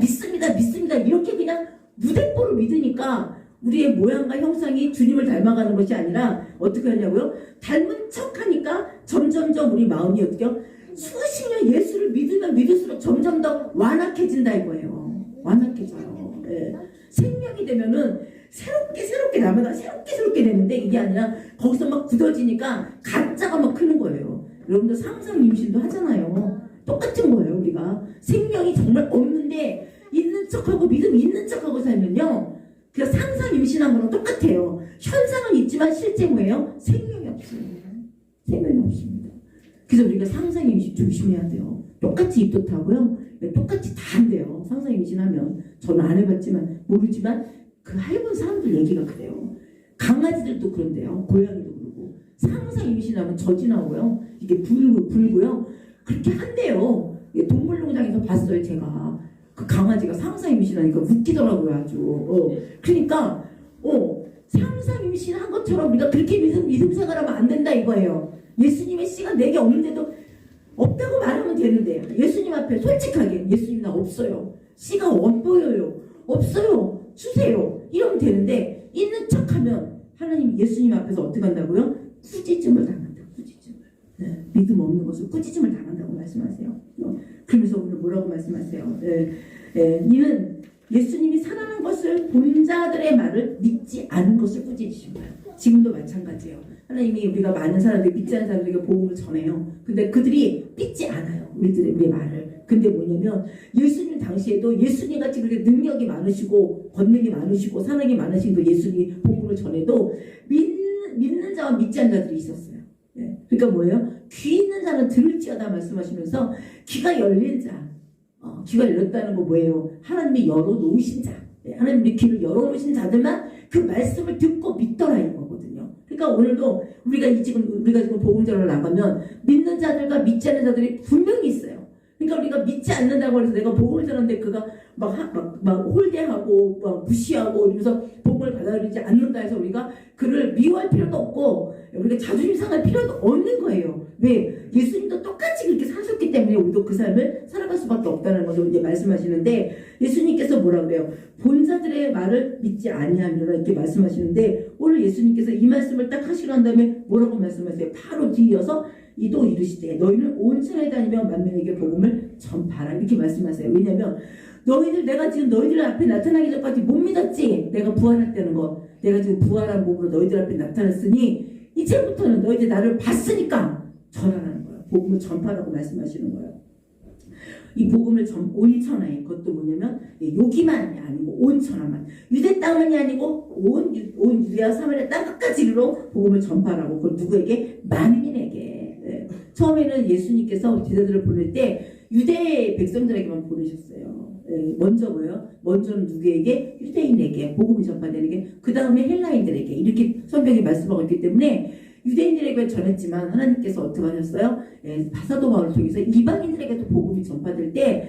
이렇게 그냥 무대뽀로 믿으니까 우리의 모양과 형상이 주님을 닮아가는 것이 아니라 어떻게 하냐고요? 닮은 척하니까 점점점 우리 마음이 어떻게요? 수십 년 예수를 믿으면 믿을수록 점점 더 완악해진다 이거예요. 완악해져요. 네. 생명이 되면은 새롭게 나마다 새롭게 되는데 이게 아니라 거기서 막 굳어지니까 가짜가 막 크는 거예요. 여러분들 상상 임신도 하잖아요. 똑같은 거예요. 우리가 생명이 정말 없는데 있는 척하고 믿음 있는 척하고 살면요 그 상상 임신한 거랑 똑같아요. 현상은 있지만 실제 뭐예요? 생명이 없습니다. 생명이 없습니다. 그래서 우리가 상상 임신 조심해야 돼요. 똑같이 입도 타고요. 똑같이 다 안 돼요. 상상 임신하면 저는 안 해봤지만 모르지만 그 해본 사람들 얘기가 그래요. 강아지들도 그런데요. 고양이도 그러고 상상 임신하면 젖이 나오고요. 이게 불고요. 그렇게 한대요. 동물농장에서 봤어요. 제가 그 강아지가 상상 임신하니까 웃기더라고요. 아주. 그러니까 상상 임신한 것처럼 우리가 그렇게 믿음 생활하면 안 된다 이거예요. 예수님의 씨가 내게 없는데도 없다고 말하면 되는데 예수님 앞에 솔직하게 예수님 나 없어요. 씨가 안 보여요. 없어요. 주세요. 이러면 되는데 있는 척하면 하나님 예수님 앞에서 어떻게 한다고요? 꾸짖음을 당한다. 꾸짖음을. 네. 믿음 없는 것을 꾸짖음을 당한다고 말씀하세요. 그러면서 오늘 뭐라고 말씀하세요? 이는 예수님이 살아난 것을 본 자들의 말을 믿지 않은 것을 꾸짖으신 거예요. 지금도 마찬가지예요. 하나님이 우리가 많은 사람들 믿지 않는 사람들에게 복음을 전해요. 근데 그들이 믿지 않아요. 우리의 말을. 근데 뭐냐면 예수님 당시에도 예수님 같이 그렇게 능력이 많으시고 권능이 많으시고 사랑이 많으신 그 예수님 복음을 전해도 믿는 자와 믿지 않는 자들이 있었어요. 그러니까 뭐예요? 귀 있는 자는 들을지어다 말씀하시면서 귀가 열린 자. 귀가 열렸다는 거 뭐예요? 하나님이 열어놓으신 자. 하나님이 귀를 열어놓으신 자들만 그 말씀을 듣고 믿더라 이거거든요. 그러니까 오늘도 우리가 지금 복음전을 나가면 믿는 자들과 믿지 않는 자들이 분명히 있어요. 그러니까 우리가 믿지 않는다고 해서 내가 복음을 전하는데 그가 막 홀대하고 막 무시하고 이러면서 복음을 받아들이지 않는다 해서 우리가 그를 미워할 필요도 없고 우리가 자존심 상할 필요도 없는 거예요. 왜? 예수님도 똑같이 그렇게 사셨기 때문에 우리도 그 삶을 살아갈 수밖에 없다는 것을 이제 말씀하시는데 예수님께서 뭐라 그래요? 본자들의 말을 믿지 아니하리라 이렇게 말씀하시는데 오늘 예수님께서 이 말씀을 딱 하시고 난 다음에 뭐라고 말씀하세요? 바로 뒤이어서 이도 이르시되 너희는 온 천하에 다니며 만민에게 복음을 전파하라 이렇게 말씀하세요. 왜냐하면 내가 지금 너희들 앞에 나타나기 전까지 못 믿었지. 내가 부활했다는 거. 내가 지금 부활한 몸으로 너희들 앞에 나타났으니 이제부터는 너희들 나를 봤으니까 전하라는 거예요. 복음을 전파라고 말씀하시는 거예요. 이 복음을 온 천하에 그것도 뭐냐면 여기만이 아니고 온 천하만 유대 땅만이 아니고 온 유대와 사마리아 땅 끝까지 이르러 복음을 전파라고 그걸 누구에게? 만민에게. 처음에는 예수님께서 제자들을 보낼 때 유대 백성들에게만 보내셨어요. 먼저 뭐예요? 먼저는 누구에게? 유대인에게 복음이 전파되는 게 그 다음에 헬라인들에게 이렇게 성경이 말씀하고 있기 때문에 유대인들에게 전했지만 하나님께서 어떻게 하셨어요? 사도 바울을 통해서 이방인들에게도 복음이 전파될 때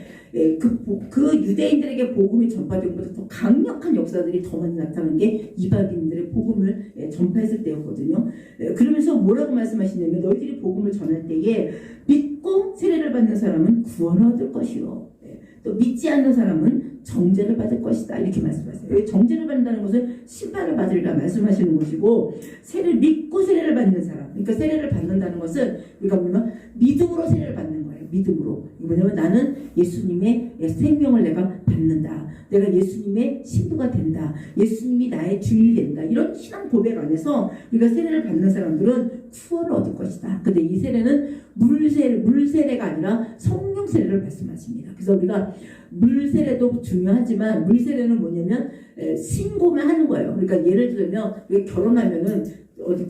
그 유대인들에게 복음이 전파된 것보다 더 강력한 역사들이 더 많이 나타나는 게 이방인들의 복음을 전파했을 때였거든요. 그러면서 뭐라고 말씀하시냐면 너희들이 복음을 전할 때에 믿고 세례를 받는 사람은 구원을 얻을 것이요. 또 믿지 않는 사람은 정죄를 받을 것이다 이렇게 말씀하세요. 정죄를 받는다는 것은 심판을 받으리라 말씀하시는 것이고 믿고 세례를 받는 사람 그러니까 세례를 받는다는 것은 우리가 보면 믿음으로 세례를 받는 거예요. 믿음으로. 뭐냐면 나는 예수님의 생명을 내가 받는다. 내가 예수님의 신부가 된다. 예수님이 나의 주인이 된다. 이런 신앙 고백 안에서 우리가 세례를 받는 사람들은 구원을 얻을 것이다. 근데 이 세례는 물세례가 아니라 성령 세례를 말씀하십니다. 그래서 우리가 물세례도 중요하지만 물세례는 뭐냐면 신고만 하는 거예요. 그러니까 예를 들면 우리가 결혼하면은 어디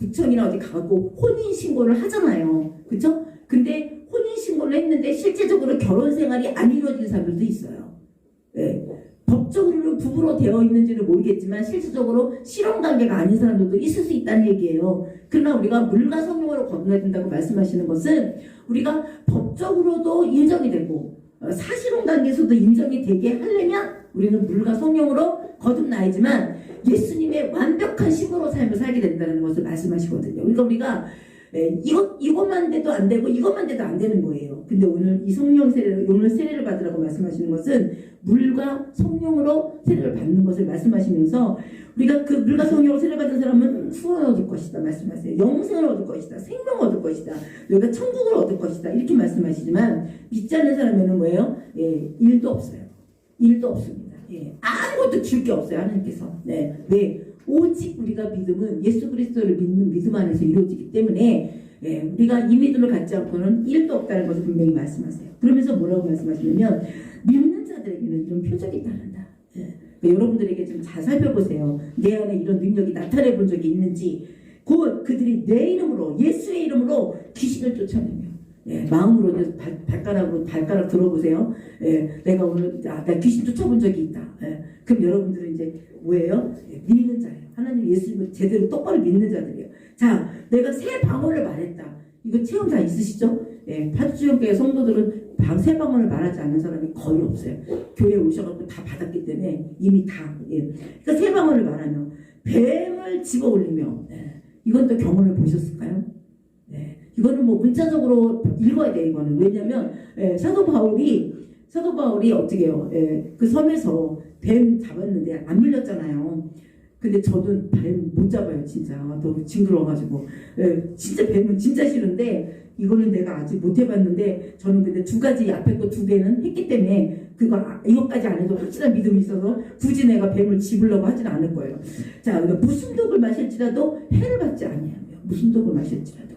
구청이나 어디 가고 혼인 신고를 하잖아요. 그렇죠? 근데 혼인 신고를 했는데 실제적으로 결혼 생활이 안 이루어진 사람들도 있어요. 법적으로는 부부로 되어 있는지는 모르겠지만 실질적으로 실혼관계가 아닌 사람들도 있을 수 있다는 얘기예요. 그러나 우리가 물과 성령으로 거듭나야 된다고 말씀하시는 것은 우리가 법적으로도 인정이 되고 사실혼관계에서도 인정이 되게 하려면 우리는 물과 성령으로 거듭나야지만 예수님의 완벽한 신부로 삶을 살게 된다는 것을 말씀하시거든요. 그러니까 우리가 이것만 돼도 안 되고 이것만 돼도 안 되는 거예요. 근데 오늘 이 성령 세례를 오늘 세례를 받으라고 말씀하시는 것은 물과 성령으로 세례를 받는 것을 말씀하시면서 우리가 그 물과 성령으로 세례 받은 사람은 구원을 얻을 것이다 말씀하세요. 영생을 얻을 것이다. 생명을 얻을 것이다. 우리가 천국을 얻을 것이다. 이렇게 말씀하시지만 믿지 않는 사람에는 뭐예요? 일도 없어요. 일도 없습니다. 아무것도 줄 게 없어요. 하나님께서. 왜? 오직 우리가 믿음은 예수 그리스도를 믿는 믿음 안에서 이루어지기 때문에 우리가 이 믿음을 갖지 않고는 일도 없다는 것을 분명히 말씀하세요. 그러면서 뭐라고 말씀하시냐면 믿는 자들에게는 이런 표적이 따른다. 그러니까 여러분들에게 좀 잘 살펴보세요. 내 안에 이런 능력이 나타내 본 적이 있는지 곧 그들이 내 이름으로 예수의 이름으로 귀신을 쫓아내며 마음으로 발가락 들어보세요. 내가 오늘 나 귀신 쫓아본 적이 있다. 그럼 여러분들은 이제 뭐예요? 믿는 자예요. 하나님 예수님을 제대로 똑바로 믿는 자들이에요. 자, 내가 새 방언을 말했다. 이거 체험 다 있으시죠? 파주지역교회 성도들은 새 방언을 말하지 않는 사람이 거의 없어요. 교회에 오셔갖고 다 받았기 때문에 이미 다. 그러니까 새 방언을 말하며 뱀을 집어 올리며 이건 또 경험을 보셨을까요? 이거는 뭐 문자적으로 읽어야 돼요. 이거는 왜냐하면 사도 바울이 사도 바울이 어떻게 해요? 예, 그 섬에서 뱀 잡았는데 안 물렸잖아요. 근데 저도 뱀 못 잡아요, 진짜. 너무 징그러워가지고. 예, 진짜 뱀은 진짜 싫은데 이거는 내가 아직 못 해봤는데 저는 근데 두 가지 앞에 거 두 개는 했기 때문에 이것까지 안 해도 확실한 믿음이 있어서 굳이 내가 뱀을 집으려고 하진 않을 거예요. 자, 무슨 독을 마실지라도 해를 받지 아니하며 무슨 독을 마실지라도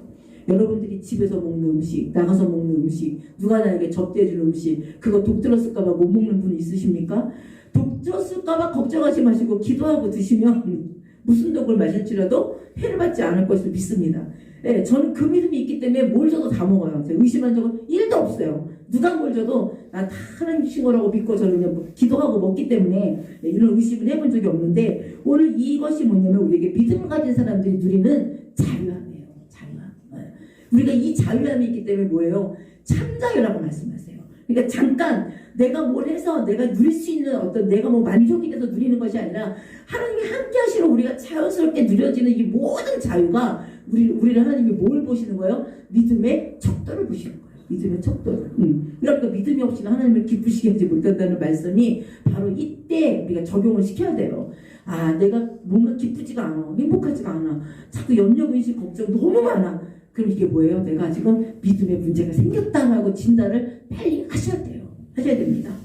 여러분들이 집에서 먹는 음식, 나가서 먹는 음식, 누가 나에게 접대해주는 음식 그거 독 들었을까봐 못 먹는 분 있으십니까? 독 들었을까봐 걱정하지 마시고 기도하고 드시면 무슨 독을 마실지라도 해를 받지 않을 것을 믿습니다. 예, 저는 그 믿음이 있기 때문에 뭘 줘도 다 먹어요. 제가 의심한 적은 1도 없어요. 누가 뭘 줘도 난 다 하나님 주신 거라고 믿고 저는 그냥 기도하고 먹기 때문에 이런 의심을 해본 적이 없는데 오늘 이것이 뭐냐면 우리에게 믿음을 가진 사람들이 누리는 자유함이에요. 자유함. 예. 우리가 이 자유함이 있기 때문에 뭐예요? 참자유라고 말씀하세요. 그러니까 잠깐 내가 뭘 해서 내가 누릴 수 있는 어떤 내가 뭐 만족이 돼서 누리는 것이 아니라 하나님이 함께 하시러 우리가 자연스럽게 누려지는 이 모든 자유가 우리를 하나님이 뭘 보시는 거예요? 믿음의 척도를 보시는 거예요. 믿음의 척도를. 그러니까 믿음이 없이는 하나님을 기쁘시게 하지 못한다는 말씀이 바로 이때 우리가 적용을 시켜야 돼요. 아, 내가 뭔가 기쁘지가 않아. 행복하지가 않아. 자꾸 염려, 의식, 걱정 너무 많아. 그럼 이게 뭐예요? 내가 지금 믿음의 문제가 생겼다고 진단을 빨리 하셔야 돼요. 하셔야 됩니다.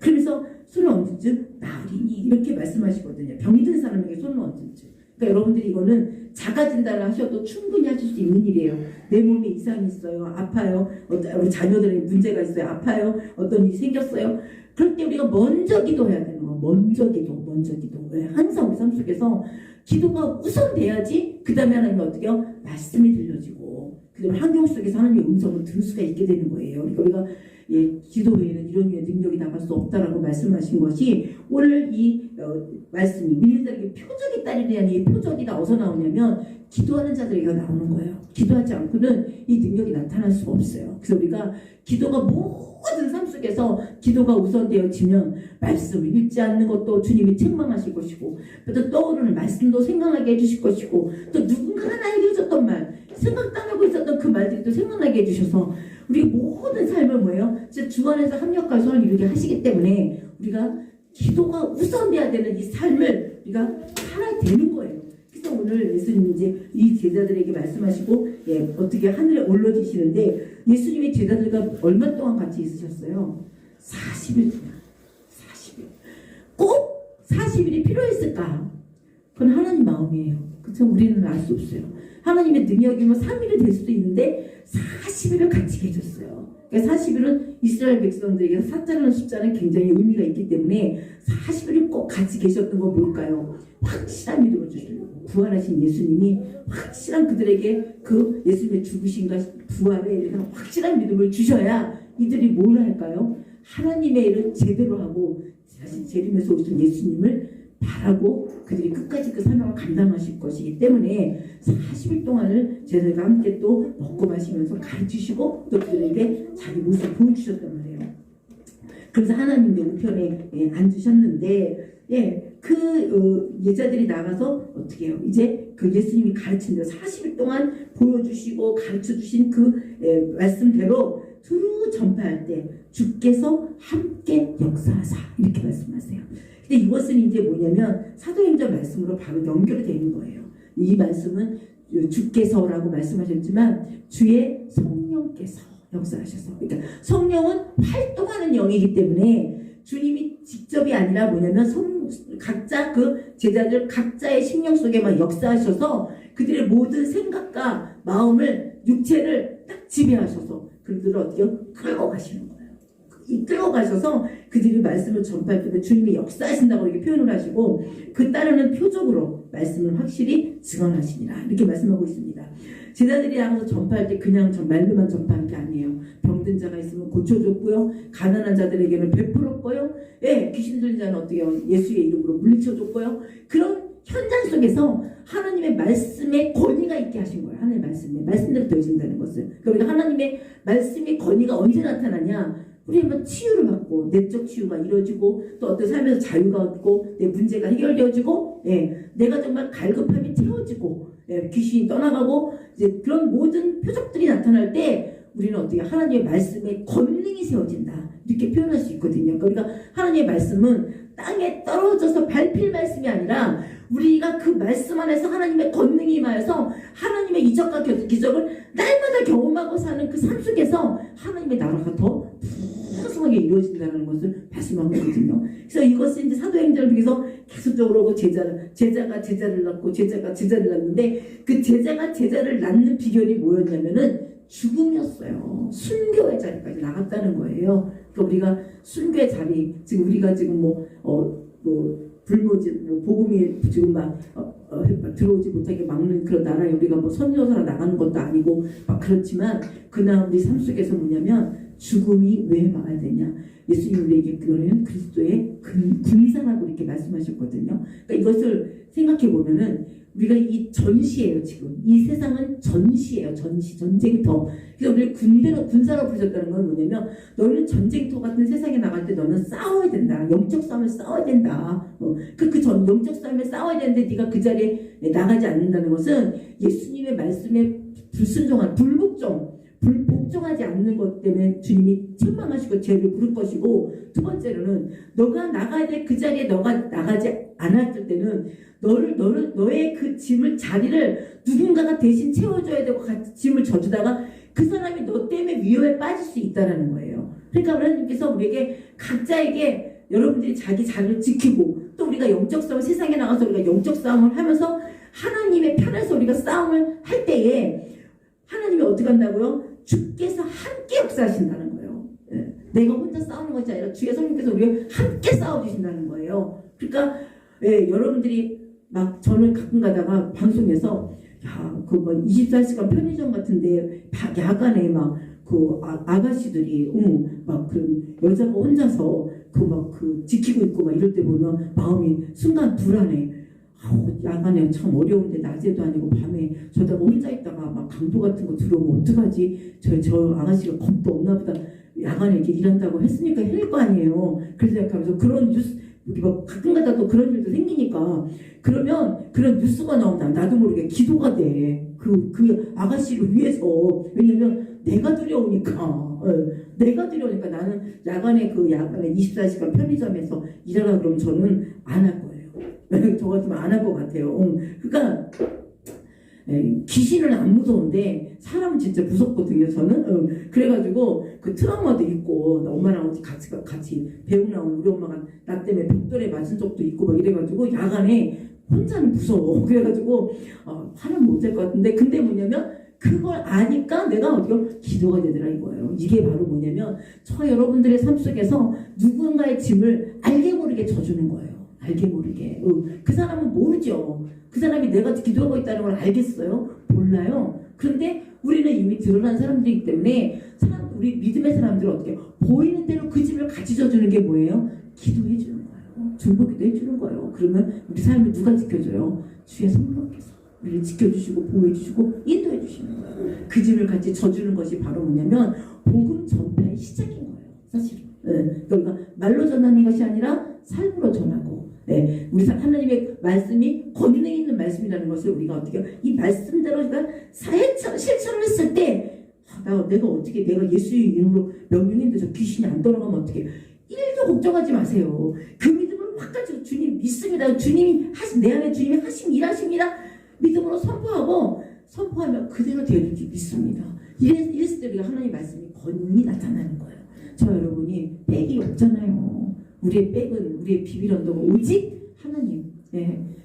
그래서 손을 얹은즉 나으리니 이렇게 말씀하시거든요. 병이 든 사람에게 손을 얹은즉. 그러니까 여러분들이 이거는 자가 진단을 하셔도 충분히 하실 수 있는 일이에요. 내 몸에 이상이 있어요. 아파요. 우리 자녀들의 문제가 있어요. 아파요. 어떤 일이 생겼어요. 그럴 때 우리가 먼저 기도해야 되는 거예요. 먼저 기도. 왜? 항상 우리 삶 속에서 기도가 우선돼야지 그 다음에 하나님이 어떻게 해요? 말씀이 들려지고 그 다음에 환경 속에서 하나님의 음성을 들을 수가 있게 되는 거예요. 그러니까 우리가 기도 외에는 이런 유의 능력이 나갈 수 없다라고 말씀하신 것이 오늘 이 말씀이 믿는 자에게 표적이 따르리라는 이 표적이가 어디서 나오냐면 기도하는 자들에게 나오는 거예요. 기도하지 않고는 이 능력이 나타날 수가 없어요. 그래서 우리가 기도가 모든 삶 속에서 기도가 우선되어지면 말씀을 읽지 않는 것도 주님이 책망하실 것이고 또 떠오르는 말씀도 생각나게 해주실 것이고 또 누군가가 나에게 해줬던 말 생각도 안 하고 있었던 그 말들이 또 생각나게 해주셔서 우리 모든 삶을 뭐예요? 진짜 주 안에서 합력과 선을 이루게 하시기 때문에 우리가 기도가 우선돼야 되는 이 삶을 우리가 살아야 되는 거예요. 그래서 오늘 예수님이 이제 이 제자들에게 말씀하시고 어떻게 하늘에 올라지시는데 예수님이 제자들과 얼마 동안 같이 있으셨어요? 40일 동안. 40일. 꼭 40일이 필요했을까? 그건 하나님 마음이에요. 그렇죠? 우리는 알 수 없어요. 하나님의 능력이면 3일이 될 수도 있는데 40일을 같이 계셨어요. 그러니까 40일은 이스라엘 백성들에게 4자라는 숫자는 굉장히 의미가 있기 때문에 40일을 꼭 같이 계셨던 건 뭘까요? 확실한 믿음을 주시려고 부활하신 예수님이 확실한 그들에게 그 예수님의 죽으심과 부활에 대한 확실한 믿음을 주셔야 이들이 뭘 할까요? 하나님의 일을 제대로 하고 사실 재림에서 오신 예수님을 바라고 그들이 끝까지 그 사명을 감당하실 것이기 때문에 40일 동안을 제자들과 함께 또 먹고 마시면서 가르치시고 또 그들에게 자기 모습을 보여주셨단 말이에요. 그래서 하나님의 우편에 앉으셨는데 그 예자들이 나가서 어떻게 해요? 이제 그 예수님이 가르친 대로 40일 동안 보여주시고 가르쳐주신 그 말씀대로 두루 전파할 때 주께서 함께 역사하사 이렇게 말씀하세요. 근데 이것은 이제 뭐냐면 사도행전 말씀으로 바로 연결이 되는 거예요. 이 말씀은 주께서라고 말씀하셨지만 주의 성령께서 역사하셔서 그러니까 성령은 활동하는 영이기 때문에 주님이 직접이 아니라 뭐냐면 각자 그 제자들 각자의 심령 속에만 역사하셔서 그들의 모든 생각과 마음을 육체를 딱 지배하셔서 그들을 어떻게 끌고 가시는 거예요. 이끌고 가셔서 그들이 말씀을 전파할 때 주님이 역사하신다고 이렇게 표현을 하시고 그 따르는 표적으로 말씀을 확실히 증언하시니라 이렇게 말씀하고 있습니다. 제자들이 나가서 전파할 때 그냥 말로만 전파한 게 아니에요. 병든 자가 있으면 고쳐줬고요. 가난한 자들에게는 베풀었고요. 귀신 들린 자는 어떻게 예수의 이름으로 물리쳐줬고요. 그런 현장 속에서 하나님의 말씀에 권위가 있게 하신 거예요. 하나님의 말씀대로 되어진다는 것을. 그러니까 하나님의 말씀의 권위가 언제 나타나냐? 우리 한번 치유를 받고 내적 치유가 이루어지고 또 어떤 삶에서 자유가 얻고 내 문제가 해결되어지고 내가 정말 갈급함이 채워지고 귀신이 떠나가고 이제 그런 모든 표적들이 나타날 때 우리는 어떻게 하나님의 말씀에 권능이 세워진다 이렇게 표현할 수 있거든요. 그러니까 하나님의 말씀은 땅에 떨어져서 밟힐 말씀이 아니라 우리가 그 말씀 안에서 하나님의 권능이 임하여서 하나님의 이적과 기적을 날마다 경험하고 사는 그 삶 속에서 하나님의 나라가 더 풍성하게 이루어진다는 것을 말씀하고 있거든요. 그래서 이것은 이제 사도행전을 통해서 계속적으로 제자가 제자를 낳고 제자가 제자를 낳는데 그 제자가 제자를 낳는 비결이 뭐였냐면은 죽음이었어요. 순교의 자리까지 나갔다는 거예요. 그러니까 우리가 순교의 자리, 지금 우리가 지금 불모지, 복음이 지금 들어오지 못하게 막는 그런 나라에 우리가 선교사로 나가는 것도 아니고 그렇지만 그날 우리 삶 속에서 뭐냐면 죽음이 왜 막아야 되냐? 예수님 우리에게 그거는 그리스도의 군사라고 이렇게 말씀하셨거든요. 그러니까 이것을 생각해 보면은 우리가 이 전시예요. 지금 이 세상은 전시예요. 전쟁터. 그래서 우리를 군사로 부르셨다는 건 뭐냐면 너는 전쟁터 같은 세상에 나갈 때 너는 싸워야 된다. 영적 싸움을 싸워야 된다. 영적 싸움을 싸워야 되는데 네가 그 자리에 나가지 않는다는 것은 예수님의 말씀에 불순종한 불복종하지 않는 것 때문에 주님이 책망하시고 죄를 물을 것이고, 두 번째로는 너가 나가야 될 그 자리에 너가 나가지 않았을 때는 너의 그 자리를 누군가가 대신 채워줘야 되고 짐을 져주다가 그 사람이 너 때문에 위험에 빠질 수 있다는 거예요. 그러니까 하나님께서 우리에게 각자에게 여러분들이 자기 자리를 지키고, 또 우리가 영적 싸움, 세상에 나가서 우리가 영적 싸움을 하면서 하나님의 편에서 우리가 싸움을 할 때에 하나님이 어떻게 한다고요? 주께서 함께 역사하신다는 거예요. 내가 혼자 싸우는 것이 아니라 주의 성령께서 우리가 함께 싸워주신다는 거예요. 그러니까 여러분들이 저는 가끔 가다가 방송에서 24시간 편의점 같은데 야간에 아가씨들이 그 여자가 혼자서 지키고 있고 이럴 때 보면 마음이 순간 불안해. 야간에 참 어려운데 낮에도 아니고 밤에 저다가 혼자 있다가 강도 같은 거 들어오면 어떡하지? 저 아가씨가 겁도 없나 보다. 야간에 이렇게 일한다고 했으니까 해낼 거 아니에요. 그래서 생각하면서 그런 뉴스 가끔가다 또 그런 일도 생기니까 그러면 그런 뉴스가 나온다. 나도 모르게 기도가 돼. 그 아가씨를 위해서. 왜냐면 내가 두려우니까. 나는 야간에 24시간 편의점에서 일하라 그러면 저는 안 할 거예요. 저 같으면 안 할 것 같아요. 그러니까 귀신은 안 무서운데 사람은 진짜 무섭거든요. 저는 그래가지고 그 트라우마도 있고, 엄마랑 같이 배우 나온 우리 엄마가 나 때문에 벽돌에 맞은 적도 있고 이래가지고 야간에 혼자는 무서워. 그래가지고 화는 못 낼 것 같은데, 근데 뭐냐면 그걸 아니까 내가 어떻게 기도가 되더라 이거예요. 이게 바로 뭐냐면 여러분들의 삶 속에서 누군가의 짐을 알게 모르게 져주는 거예요. 알게 모르게. 그 사람은 모르죠. 그 사람이 내가 기도하고 있다는 걸 알겠어요? 몰라요. 그런데 우리는 이미 드러난 사람들이기 때문에 우리 믿음의 사람들은 어떻게 보이는 대로 그 짐을 같이 져주는 게 뭐예요? 기도해 주는 거예요. 중보기도 해주는 거예요. 그러면 우리 삶을 누가 지켜줘요? 주의 성령께서 우리를 지켜주시고 보호해주시고 인도해주시는 거예요. 그 짐을 같이 져주는 것이 바로 뭐냐면 복음 전파의 시작인 거예요. 사실은. 그러니까 말로 전하는 것이 아니라 삶으로 전하고, 우리 하나님의 말씀이 권능 있는 말씀이라는 것을 우리가 어떻게 이 말씀대로 실천을 했을 때 내가 예수의 이름으로 명령했는데 저 귀신이 안 돌아가면 어떻게 1도 걱정하지 마세요. 그 믿음을 확 가지고 주님 믿습니다. 내 안에 주님이 하신 일하십니다. 믿음으로 선포하면 그대로 되는 줄 믿습니다. 이랬을 때 우리가 하나님의 말씀이 권능이 나타나는 거예요. 저 여러분이 백이 없잖아요. 우리의 백은 우리의 비밀 언덕은 오직 하나님.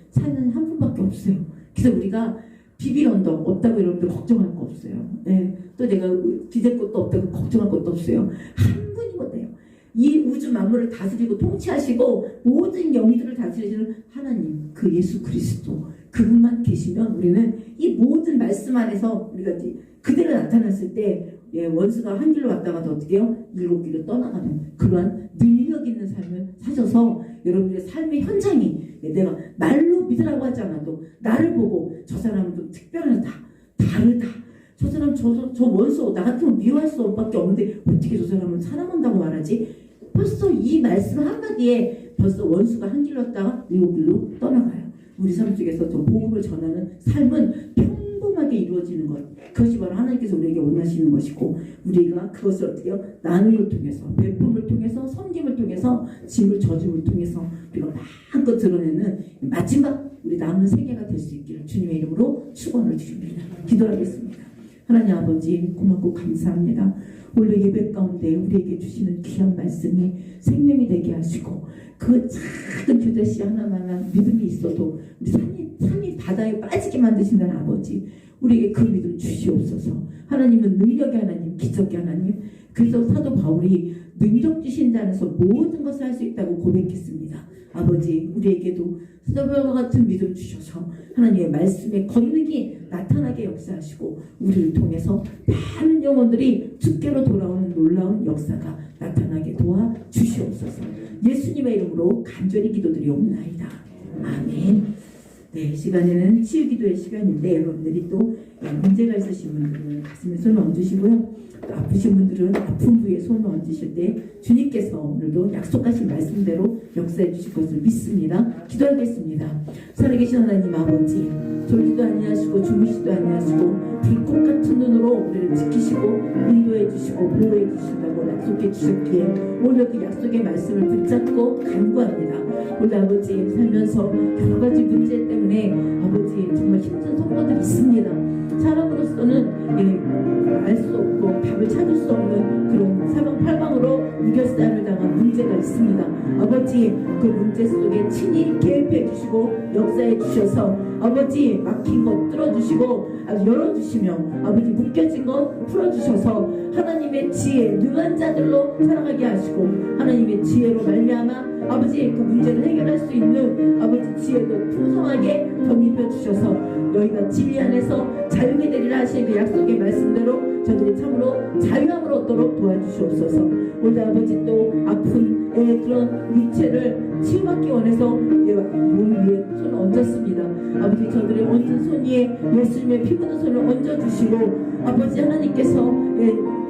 사는 한 분밖에 없어요. 그래서 우리가 비밀 언덕 없다고 여러분들 걱정할 거 없어요. 또 내가 기댈 것도 없다고 걱정할 것도 없어요. 한 분이거든요. 이 우주 만물을 다스리고 통치하시고 모든 영들을 다스리시는 하나님, 그 예수 그리스도, 그분만 계시면 우리는 이 모든 말씀 안에서 우리가 그대로 나타났을 때 원수가 한 길로 왔다가도 어떻게 해요? 7길로 떠나가는 그러한 능력 있는 삶을 사셔서 여러분들의 삶의 현장이 내가 말로 믿으라고 하지 않아도 나를 보고 저 사람은 좀 특별하다, 다르다, 저 사람 저 원수 나 같으면 미워할 수밖에 없는데 어떻게 저 사람은 사랑한다고 말하지? 벌써 이 말씀 한마디에 벌써 원수가 한 길로 왔다가 7길로 떠나가요. 우리 삶 속에서 저 복음을 전하는 삶은 평범한 풍성하게 이루어지는 것, 그것이 바로 하나님께서 우리에게 원하시는 것이고, 우리가 그것을 어떻게 해요? 나눔을 통해서, 베품을 통해서, 섬김을 통해서, 짐을 져줌을 통해서 우리가 마음껏 드러내는 마지막 우리 남은 세계가 될 수 있기를 주님의 이름으로 축원을 드립니다. 기도하겠습니다. 하나님 아버지, 고맙고 감사합니다. 오늘 예배 가운데 우리에게 주시는 귀한 말씀이 생명이 되게 하시고, 그 작은 규대씨 하나만한 믿음이 있어도 우리 산이 바다에 빠지게 만드신다는 아버지, 우리에게 그 믿음 주시옵소서. 하나님은 능력의 하나님, 기적의 하나님. 그래서 사도 바울이 능력 주신 자 안에서 모든 것을 할 수 있다고 고백했습니다. 아버지, 우리에게도 사도 바울과 같은 믿음 주셔서 하나님의 말씀의 권능이 나타나게 역사하시고, 우리를 통해서 많은 영혼들이 주께로 돌아오는 놀라운 역사가 나타나게 도와 주시옵소서. 예수님의 이름으로 간절히 기도드리옵나이다. 아멘. 네, 시간에는 치유기도의 시간인데, 여러분들이 또 문제가 있으신 분들은 가슴에 손을 얹으시고요, 또 아프신 분들은 아픈 부위에 손을 얹으실 때 주님께서 오늘도 약속하신 말씀대로 역사해 주실 것을 믿습니다. 기도하겠습니다. 살아계신 하나님 아버지, 졸지도 아니하시고 주무시도 아니하시고 불꽃 같은 눈으로 우리를 지키시고 인도해 주시고 보호해 주신다고 약속해 주셨기에 오늘 그 약속의 말씀을 붙잡고 간구합니다. 오늘 아버지 살면서 여러 가지 문제 때문에 아버지 정말 힘든 성도들이 있습니다. 사람으로서는 알 수 없고 답을 찾을 수 없는 그런 사방팔방으로 무결사를 당한 문제가 있습니다. 아버지, 그 문제 속에 친히 개입해 주시고 역사해 주셔서 아버지 막힌 것 뚫어주시고 열어주시며 아버지 묶여진 것 풀어주셔서 하나님의 지혜 능한 자들로 살아가게 하시고 하나님의 지혜로 말미암아 아버지 그 문제를 해결할 수 있는 아버지 지혜도 풍성하게 덧입혀 주셔서 너희가 진리 안에서 자유게 되리라 하신 그 약속의 말씀대로 저들이 참으로 자유함을 얻도록 도와주시옵소서. 오늘 아버지 또 아픈 그런 육체를 치유받기 원해서 몸 위에 손을 얹었습니다. 아버지 저들의 얹은 손 위에 예수님의 피 묻은 손을 얹어주시고 아버지 하나님께서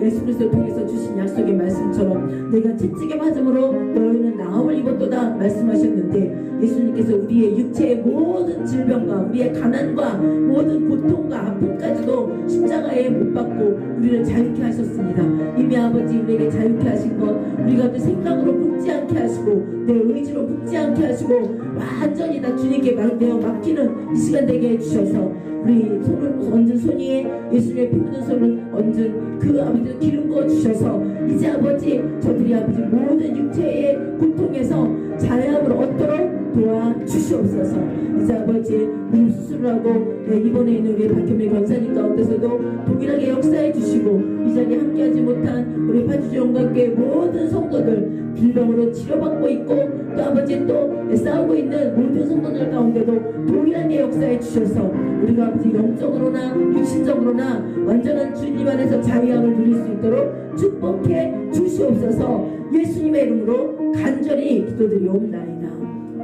예수 그리스도를 통해서 주신 약속의 말씀처럼 내가 채찍에 맞음으로 너희는 나음을 입었도다 말씀하셨는데 예수님께서 우리의 육체의 모든 질병과 우리의 가난과 모든 고통과 아픔까지도 십자가에 못 박고 우리를 자유케 하셨습니다. 이미 아버지 우리에게 자유케 하신 것 우리가 그 생각으로 묶지 않게 하시고 내 의지로 묶지 않게 하시고 완전히 다 주님께 내어 맡기는 이 시간 되게 해주셔서 우리 손을 얹은 손 위에 예수님의 피 묻은 손을 얹은 그 아버지를 기름 부어 주셔서 이제 아버지 저들이 아버지 모든 육체의 고통에서 자유함을 얻도록 도와주시옵소서. 이제 아버지 무릎 수술을 하고 이번에 있는 우리 박현미 권사님 가운데서도 동일하게 역사해 주시고 이 자리에 함께하지 못한 우리 파주주 영광교회 모든 성도들 빌병으로 치료받고 있고 또 아버지 또 싸우고 있는 모든 성도들 가운데도 동일하게 역사해 주셔서 우리가 아버지 영적으로나 육신적으로나 완전한 주님 안에서 자유함을 누릴 수 있도록 축복해 주시옵소서. 예수님의 이름으로 간절히 기도드리옵나이다.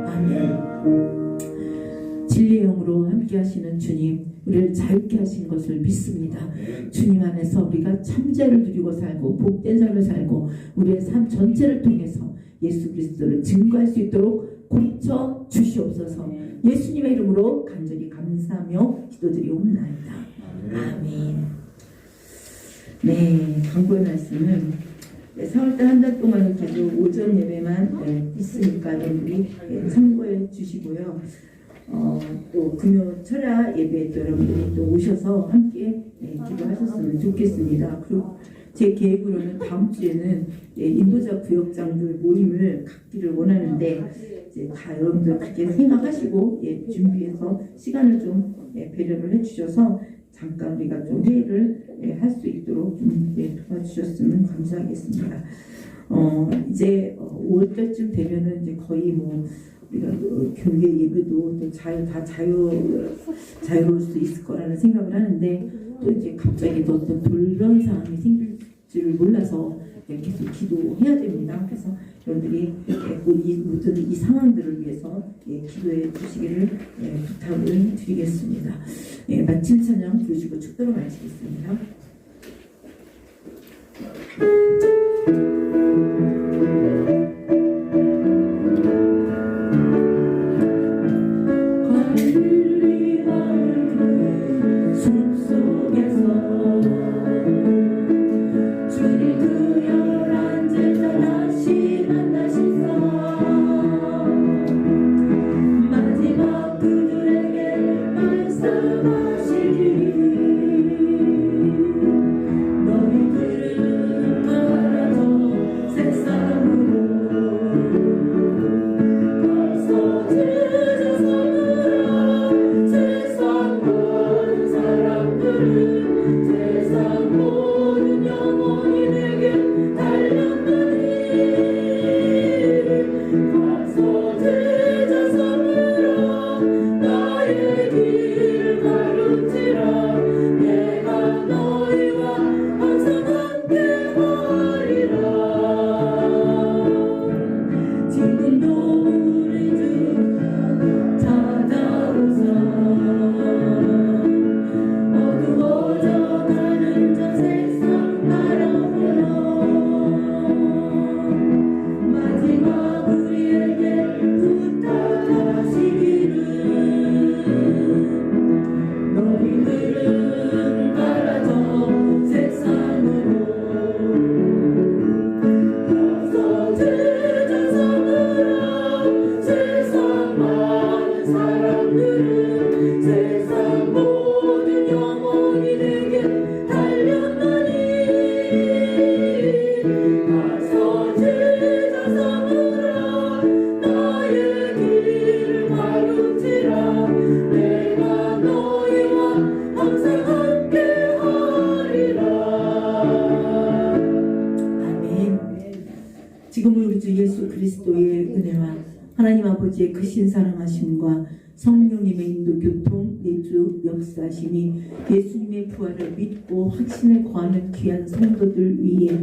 아멘. 진리의 영으로 함께 하시는 주님, 우리를 자유케 하신 것을 믿습니다. 주님 안에서 우리가 참자를 누리고 살고 복된 삶을 살고 우리의 삶 전체를 통해서 예수 그리스도를 증거할 수 있도록 고쳐 주시옵소서. 예수님의 이름으로 간절히 감사하며 기도드리옵나이다. 아멘. 네, 광고의 말씀은 4월달 한 달 동안은 계속 오전 예배만 있으니까 여러분들이 참고해 주시고요. 또 금요 철야 예배에 또 여러분들이 또 오셔서 함께 기도하셨으면 좋겠습니다. 그리고 제 계획으로는 다음 주에는 인도자 구역장들 모임을 갖기를 원하는데 이제 다 여러분들 그렇게 생각하시고 준비해서 시간을 좀 배려를 해주셔서 잠깐 우리가 좀 회의를 할 수 있도록 좀 도와주셨으면 감사하겠습니다. 이제 5월달쯤 되면은 이제 거의 뭐 우리가 교회 예배도 또 자유로울 수 있을 거라는 생각을 하는데 또 이제 갑자기 또 어떤 돌변 상황이 생길 줄 몰라서 계속 기도해야 됩니다. 그래서 여러분들이 모든 이 상황들을 위해서 기도해 주시기를 부탁을 드리겠습니다. 마침 찬양 부르시고 축도로 마치겠습니다. 갈릴리 마을 그 숲 지금은 우리 주 예수 그리스도의 은혜와 하나님 아버지의 크신 사랑하심과 성령님의 인도 교통 내주 역사심이 예수님의 부활을 믿고 확신에 거하는 귀한 성도들 위해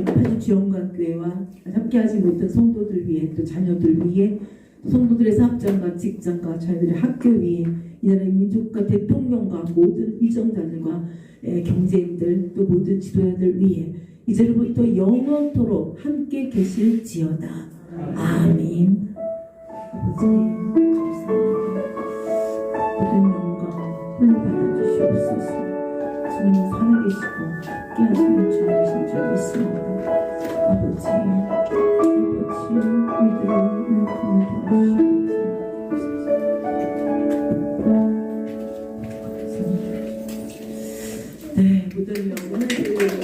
파주 지원관교회와 함께하지 못한 성도들 위해 또 자녀들 위해 성도들의 사업장과 직장과 자녀들의 학교 위에 이 나라의 민족과 대통령과 모든 위정자들과 경제인들 또 모든 지도자들 위해 이제로부터 영원토록 함께 계실지어다. 아멘. 아버지 감사합니다. 모든 영광 홀로 받아주시옵소서. 주님은 살아계시고 함께하시는 주 되신 줄 믿습니다. 아버지 우리들을 네, 모든 영광을